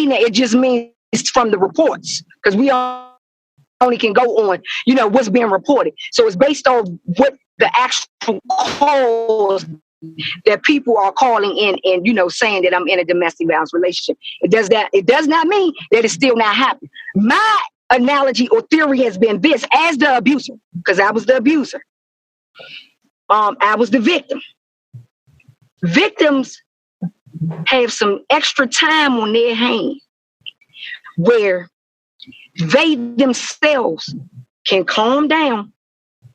that. It just means it's from the reports, because we only can go on, what's being reported. So it's based on what the actual calls that people are calling in and, saying that I'm in a domestic violence relationship. It does not mean that it's still not happening. My analogy or theory has been this: as the abuser, because I was the abuser, I was the victim. Victims have some extra time on their hands where they themselves can calm down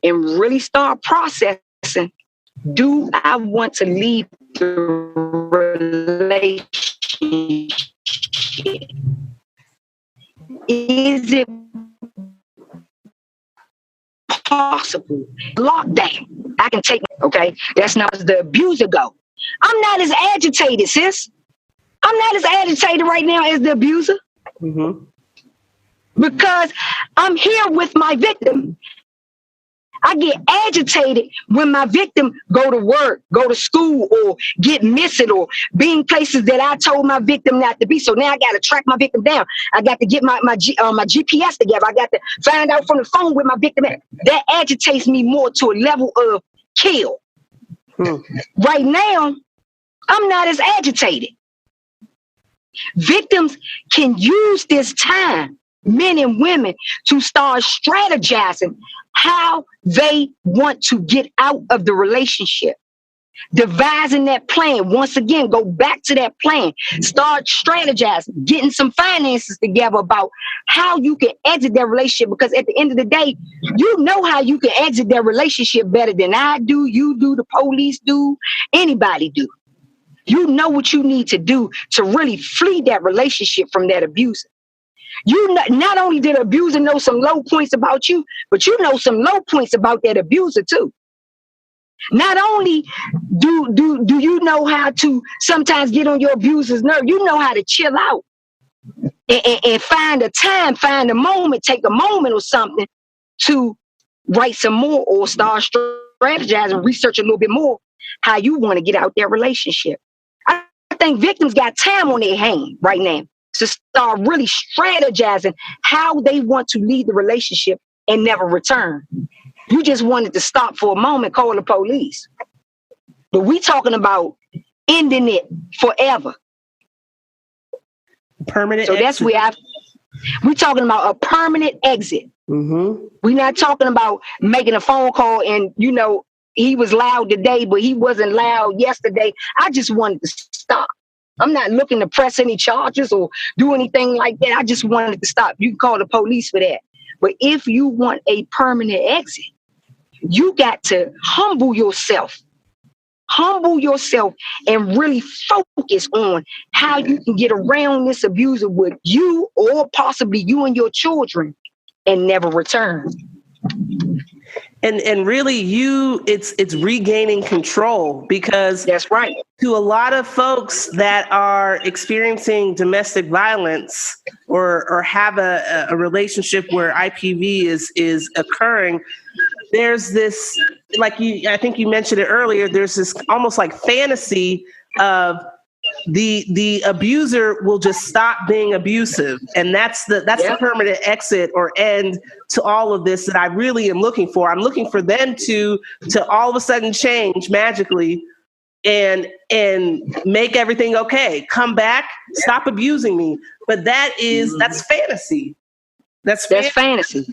and really start processing. Do I want to leave the relationship? Is it possible? Lockdown. I can take, okay, that's not as the abuser go. I'm not as agitated, sis. I'm not as agitated right now as the abuser. Mm-hmm. Because I'm here with my victim. I get agitated when my victim go to work, go to school, or get missing, or being places that I told my victim not to be. So now I got to track my victim down. I got to get my GPS together. I got to find out from the phone where my victim is. That agitates me more to a level of kill. Right now, I'm not as agitated. Victims can use this time, men and women, to start strategizing how they want to get out of the relationship. Devising that plan. Once again, go back to that plan. Start strategizing, getting some finances together about how you can exit that relationship. Because at the end of the day, you know how you can exit that relationship better than I do, you do, the police do, anybody do. You know what you need to do to really flee that relationship from that abuser. You not only did the abuser know some low points about you, but you know some low points about that abuser too. Not only do you know how to sometimes get on your abuser's nerve, you know how to chill out and find a time, find a moment, take a moment or something to write some more or start strategizing, research a little bit more how you want to get out their relationship. I think victims got time on their hand right now to start really strategizing how they want to leave the relationship and never return. You just wanted to stop for a moment, call the police. But we talking about ending it forever. Permanent so exit. That's where we're talking about a permanent exit. Mm-hmm. We're not talking about making a phone call and, he was loud today, but he wasn't loud yesterday. I just wanted to stop. I'm not looking to press any charges or do anything like that. I just wanted to stop. You can call the police for that. But if you want a permanent exit, you got to humble yourself and really focus on how you can get around this abuser with you or possibly you and your children and never return. And really it's regaining control, because that's right. To a lot of folks that are experiencing domestic violence or have a relationship where IPV is occurring, there's this, I think you mentioned it earlier, there's this almost like fantasy of the abuser will just stop being abusive. And that's the permanent exit or end to all of this that I really am looking for. I'm looking for them to all of a sudden change magically and make everything okay. Come back, stop abusing me. But that's fantasy. That's fantasy.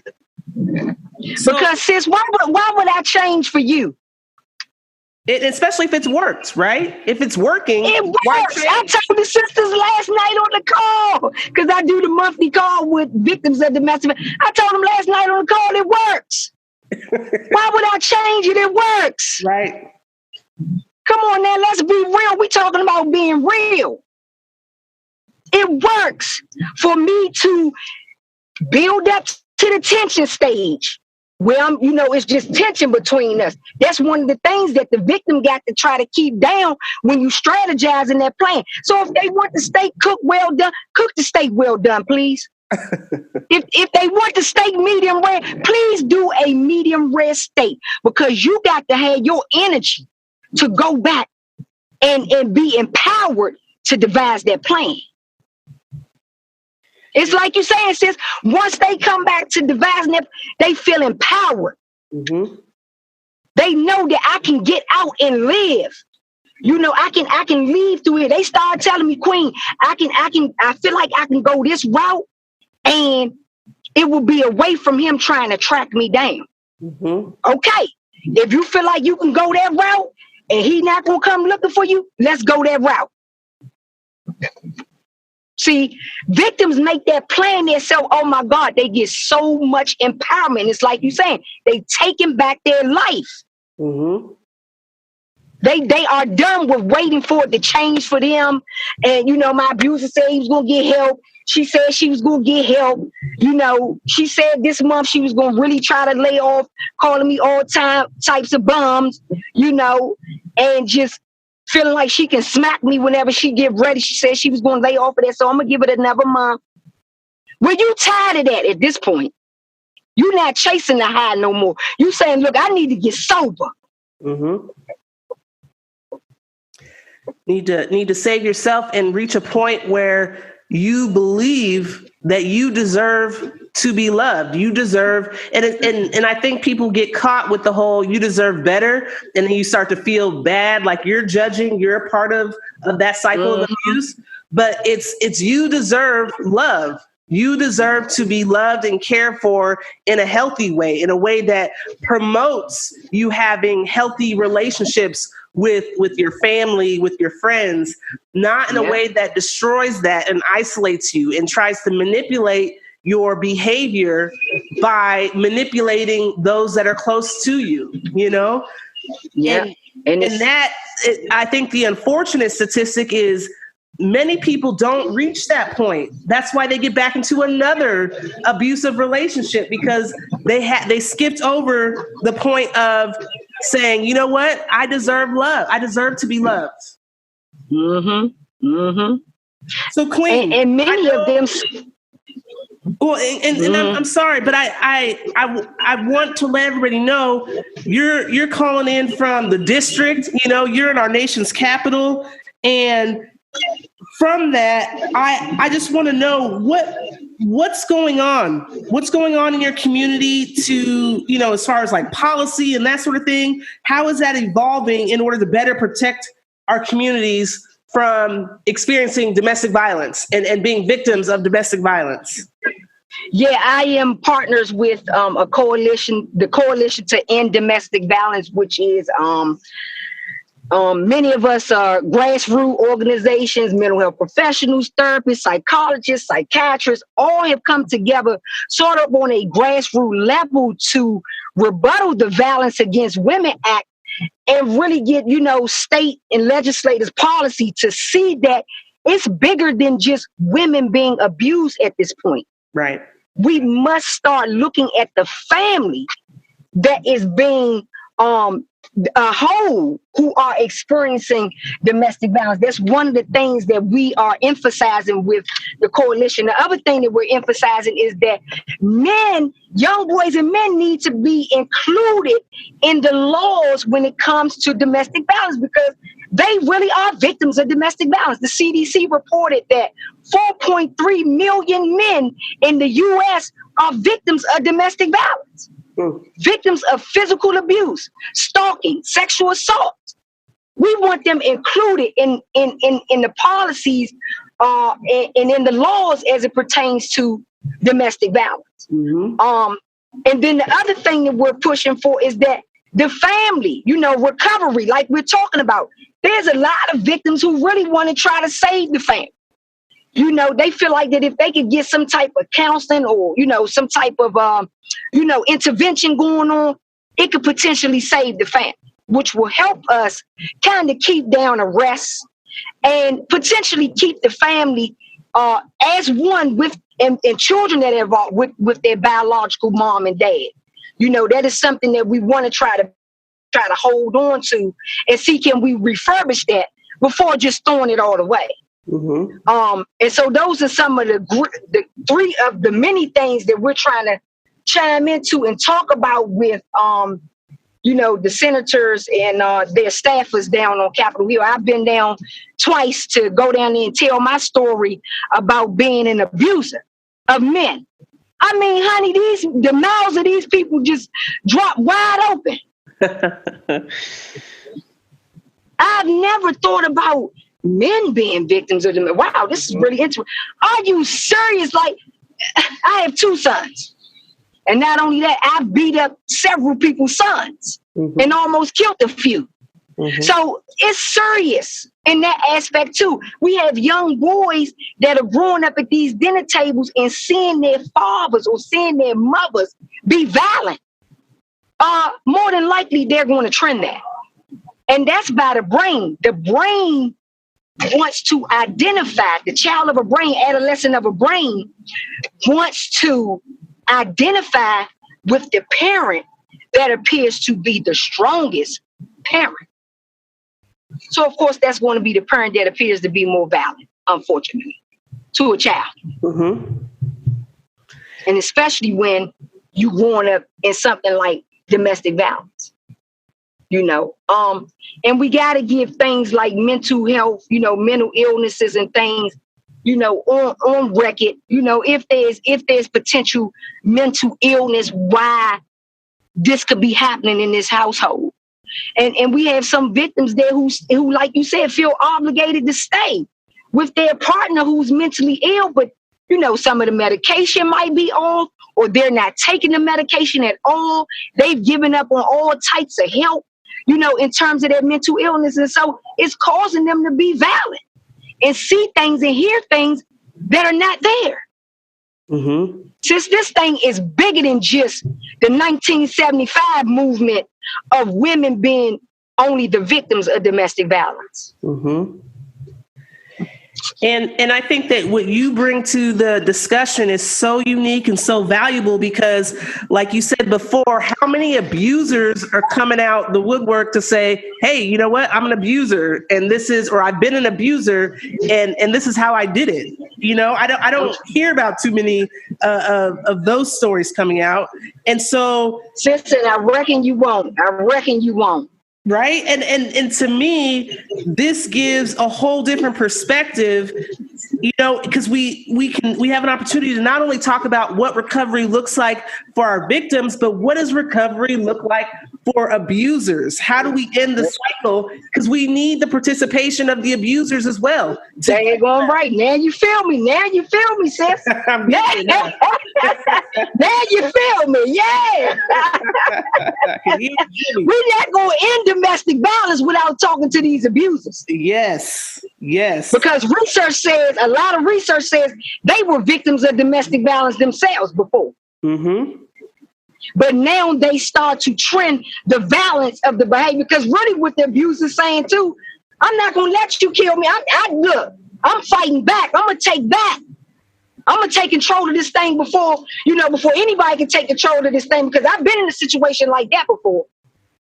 So, because sis, why would I change for you? Especially if it's worked, right? If it's working, it works. I told the sisters last night on the call, because I do the monthly call with victims of domestic violence. I told them last night on the call, it works. Why would I change it? It works. Right. Come on now, let's be real. We talking about being real. It works for me to build up to the tension stage where it's just tension between us. That's one of the things that the victim got to try to keep down when you strategize in that plan. So if they want the steak cooked well done, cook the steak well done, please. If they want the steak medium rare, please do a medium rare steak, because you got to have your energy to go back and be empowered to devise that plan. It's like you saying, sis, once they come back to devising it, they feel empowered. Mm-hmm. They know that I can get out and live. I can leave through it. They start telling me, Queen, I feel like I can go this route and it will be away from him trying to track me down. Mm-hmm. Okay. If you feel like you can go that route and he not going to come looking for you, let's go that route. See, victims make that plan themselves. Oh my God, they get so much empowerment. It's like you saying, they taking back their life. Mm-hmm. They are done with waiting for it to change for them. And my abuser said he was gonna get help. She said she was gonna get help. She said this month she was gonna really try to lay off calling me all types of bums, and just feeling like she can smack me whenever she get ready. She said she was going to lay off of that, so I'm going to give it another month. Well, you tired of that at this point. You're not chasing the high no more. You saying, look, I need to get sober. Mm-hmm. Need to save yourself and reach a point where you believe that you deserve to be loved. You deserve, and I think people get caught with the whole you deserve better, and then you start to feel bad, like you're judging, you're a part of that cycle of abuse. But it's you deserve love. You deserve to be loved and cared for in a healthy way, in a way that promotes you having healthy relationships with your family, with your friends, not in a way that destroys that and isolates you and tries to manipulate your behavior by manipulating those that are close to you, Yeah. And that, I think the unfortunate statistic is many people don't reach that point. That's why they get back into another abusive relationship, because they skipped over the point of saying, you know what? I deserve love. I deserve to be loved. Mm-hmm. Mm-hmm. So, Queen, and many of them. Well, and I'm sorry, but I want to let everybody know you're calling in from the district. You're in our nation's capital, and from that, I just want to know what's going on? What's going on in your community to, as far as like policy and that sort of thing? How is that evolving in order to better protect our communities from experiencing domestic violence and being victims of domestic violence? Yeah, I am partners with a coalition, the Coalition to End Domestic Violence, which is many of us are grassroots organizations, mental health professionals, therapists, psychologists, psychiatrists, all have come together sort of on a grassroots level to rebuttal the Violence Against Women Act and really get, state and legislators' policy to see that it's bigger than just women being abused at this point. Right. We must start looking at the family that is being a whole who are experiencing domestic violence. That's one of the things that we are emphasizing with the coalition. The other thing that we're emphasizing is that men, young boys and men, need to be included in the laws when it comes to domestic violence, because they really are victims of domestic violence. The CDC reported that 4.3 million men in the U.S. are victims of domestic violence. Victims of physical abuse, stalking, sexual assault. We want them included in the policies and in the laws as it pertains to domestic violence. Mm-hmm. And then the other thing that we're pushing for is that the family, recovery, like we're talking about. There's a lot of victims who really want to try to save the family. They feel like that if they could get some type of counseling or, some type of, intervention going on, it could potentially save the family, which will help us kind of keep down arrests and potentially keep the family as one with and children that are involved with their biological mom and dad. That is something that we want to try to hold on to and see, can we refurbish that before just throwing it all away. Mm-hmm. And so those are some of the three of the many things that we're trying to chime into and talk about with, the senators and their staffers down on Capitol Hill. I've been down twice to go down there and tell my story about being an abuser of men. I mean, honey, the mouths of these people just drop wide open. I've never thought about men being victims of them. Wow, this is really interesting. Are you serious? Like, I have 2 sons. And not only that, I've beat up several people's sons and almost killed a few. Mm-hmm. So it's serious in that aspect too. We have young boys that are growing up at these dinner tables and seeing their fathers or seeing their mothers be violent. More than likely, they're going to trend that. And that's by the brain. The brain wants to identify, the child of a brain, adolescent of a brain, wants to identify with the parent that appears to be the strongest parent. So, of course, that's going to be the parent that appears to be more violent, unfortunately, to a child. Mm-hmm. And especially when you growing up in something like domestic violence. And we got to give things like mental health, mental illnesses and things, on record, if there's potential mental illness, why this could be happening in this household. And we have some victims there who, like you said, feel obligated to stay with their partner who's mentally ill, but some of the medication might be off, or they're not taking the medication at all. They've given up on all types of help, in terms of their mental illness. And so it's causing them to be violent and see things and hear things that are not there. Mm-hmm. Since this thing is bigger than just the 1975 movement of women being only the victims of domestic violence. Mm-hmm. And I think that what you bring to the discussion is so unique and so valuable because, like you said before, how many abusers are coming out the woodwork to say, hey, you know what, I'm an abuser and or I've been an abuser and this is how I did it. I don't hear about too many of those stories coming out. And so, sister, I reckon you won't. Right. And to me, this gives a whole different perspective because we have an opportunity to not only talk about what recovery looks like for our victims, but what does recovery look like for abusers? How do we end the cycle? Because we need the participation of the abusers as well. There you go, right. Now you feel me. Now you feel me, sis. Now you feel me. Yeah. We're not going to end domestic violence without talking to these abusers. Yes. Because a lot of research says they were victims of domestic violence themselves before. Mm-hmm. But now they start to trend the violence of the behavior. Because really what the abuser is saying too, I'm not going to let you kill me. Look, I'm fighting back. I'm going to take back. I'm going to take control of this thing before anybody can take control of this thing. Because I've been in a situation like that before.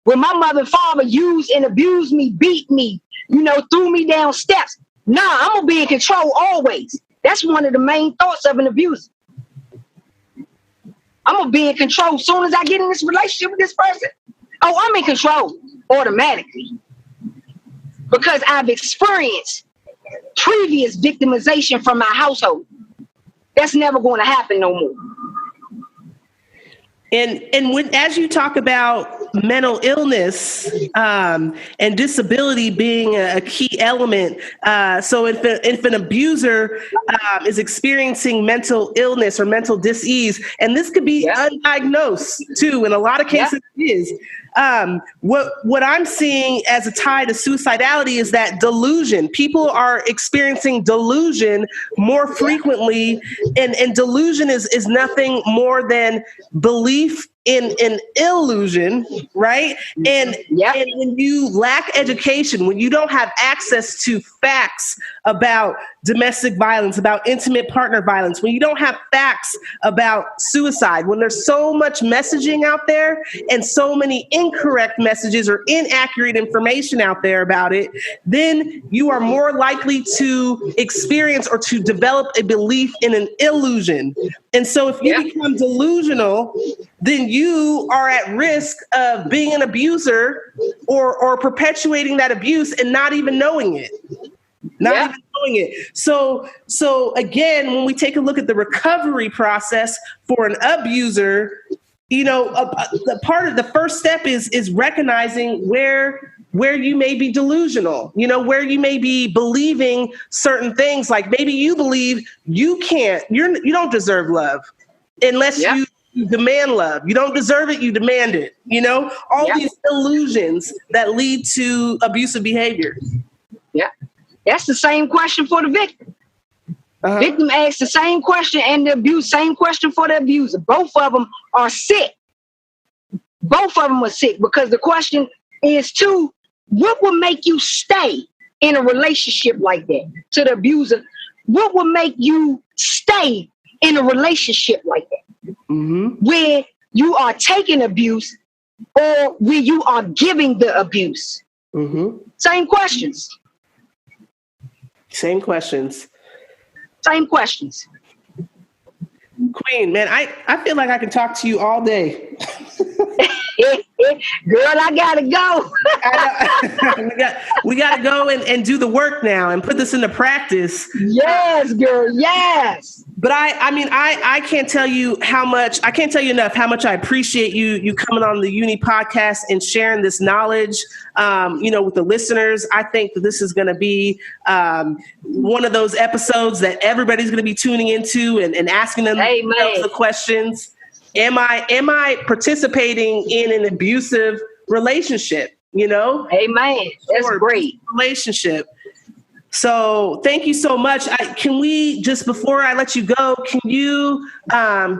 When my mother and father used and abused me, beat me, threw me down steps. Nah, I'm going to be in control always. That's one of the main thoughts of an abuser. I'm going to be in control as soon as I get in this relationship with this person. Oh, I'm in control automatically. Because I've experienced previous victimization from my household. That's never going to happen no more. And as you talk about mental illness and disability being a key element, so if an abuser is experiencing mental illness or mental dis-ease, and this could be undiagnosed too, in a lot of cases it is. What I'm seeing as a tie to suicidality is that delusion. People are experiencing delusion more frequently, and delusion is nothing more than belief in an illusion, right? And when you lack education, when you don't have access to facts about domestic violence, about intimate partner violence, when you don't have facts about suicide, when there's so much messaging out there and so many incorrect messages or inaccurate information out there about it, then you are more likely to experience or to develop a belief in an illusion. And so if you become delusional, then you are at risk of being an abuser or perpetuating that abuse and not even knowing it. So again, when we take a look at the recovery process for an abuser, the first step is recognizing where you may be delusional, where you may be believing certain things. Like maybe you believe you don't deserve love unless you demand love. You don't deserve it, you demand it. All these illusions that lead to abusive behavior. Yeah. That's the same question for the victim. Uh-huh. Victim asks the same question and the same question for the abuser. Both of them are sick. Both of them are sick because the question is too, what will make you stay in a relationship like that? To the abuser, what will make you stay in a relationship like that? Mm-hmm. Where you are taking abuse or where you are giving the abuse? Mm-hmm. Same questions. Same questions. Queen, man, I feel like I can talk to you all day. Girl, I gotta go. we gotta go and do the work now and put this into practice. Yes, girl. Yes. But I can't tell you enough how much I appreciate you coming on the UNNI podcast and sharing this knowledge, with the listeners. I think that this is going to be one of those episodes that everybody's going to be tuning into and asking them the questions. Am I participating in an abusive relationship? Amen. That's great. Relationship. So thank you so much. Can we, just before I let you go, can you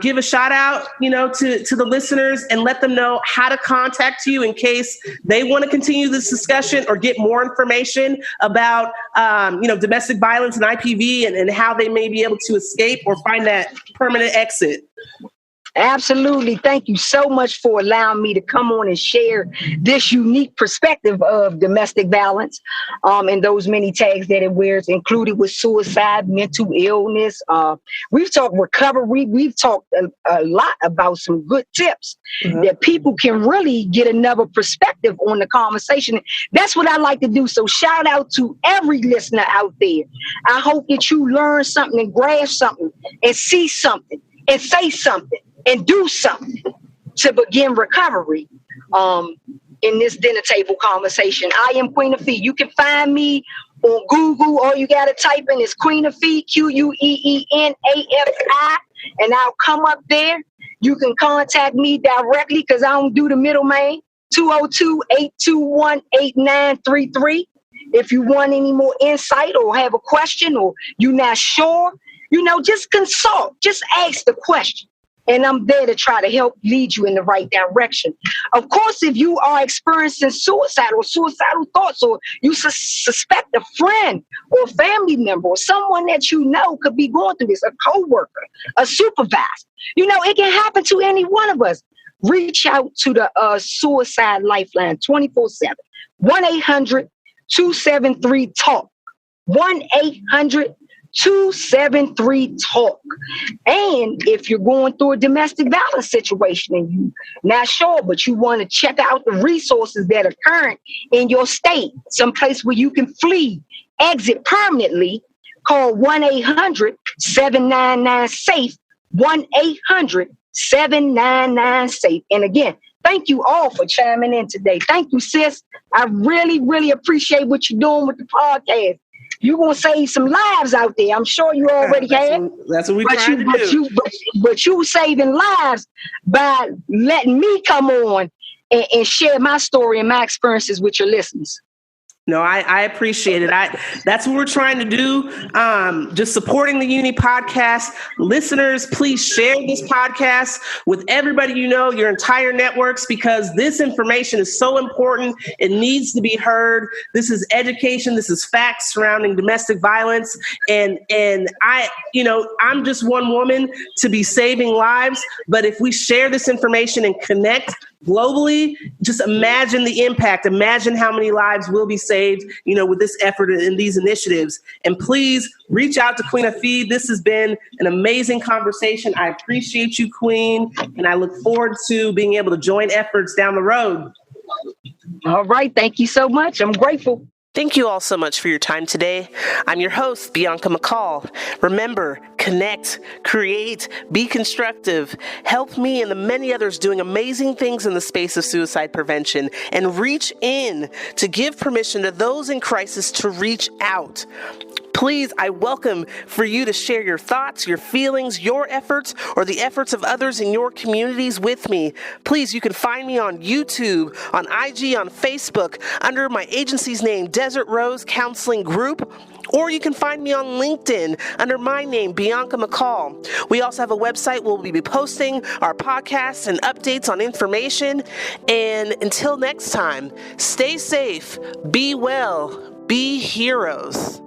give a shout out, to the listeners and let them know how to contact you in case they want to continue this discussion or get more information about, domestic violence and IPV and how they may be able to escape or find that permanent exit? Absolutely. Thank you so much for allowing me to come on and share this unique perspective of domestic violence, and those many tags that it wears, included with suicide, mental illness. We've talked recovery. We've talked a lot about some good tips that people can really get another perspective on the conversation. That's what I like to do. So shout out to every listener out there. I hope that you learn something and grasp something and see something and say something and do something to begin recovery in this dinner table conversation. I am Queen Afee. You can find me on Google. All you got to type in is Queen Afee, QUEENAFI, and I'll come up there. You can contact me directly because I don't do the middleman. 202-821-8933. If you want any more insight or have a question or you're not sure, just consult. Just ask the question. And I'm there to try to help lead you in the right direction. Of course, if you are experiencing suicide or suicidal thoughts, or you suspect a friend or family member or someone that you know could be going through this, a coworker, a supervisor, it can happen to any one of us. Reach out to the Suicide Lifeline 24/7, 1-800-273-TALK, 1-800-273-TALK. And if you're going through a domestic violence situation and you're not sure, but you want to check out the resources that are current in your state, someplace where you can flee, exit permanently, call 1-800-799-SAFE, 1-800-799-SAFE. And again, thank you all for chiming in today. Thank you, sis. I really, really appreciate what you're doing with the podcast. You're going to save some lives out there. I'm sure you already have. That's what we're trying to do. But you saving lives by letting me come on and share my story and my experiences with your listeners. No, I appreciate it. That's what we're trying to do. Just supporting the UNNI podcast. Listeners, please share this podcast with everybody your entire networks, because this information is so important. It needs to be heard. This is education. This is facts surrounding domestic violence. And I'm just one woman to be saving lives. But if we share this information and connect globally, just imagine the impact. Imagine how many lives will be saved, with this effort and these initiatives. And please reach out to Queen Afee. This has been an amazing conversation. I appreciate you, Queen, and I look forward to being able to join efforts down the road. All right. Thank you so much. I'm grateful. Thank you all so much for your time today. I'm your host, Bianca McCall. Remember, connect, create, be constructive. Help me and the many others doing amazing things in the space of suicide prevention, and reach in to give permission to those in crisis to reach out. Please, I welcome for you to share your thoughts, your feelings, your efforts, or the efforts of others in your communities with me. Please, you can find me on YouTube, on IG, on Facebook, under my agency's name, Desert Rose Counseling Group, or you can find me on LinkedIn under my name, Bianca McCall. We also have a website where we'll be posting our podcasts and updates on information. And until next time, stay safe, be well, be heroes.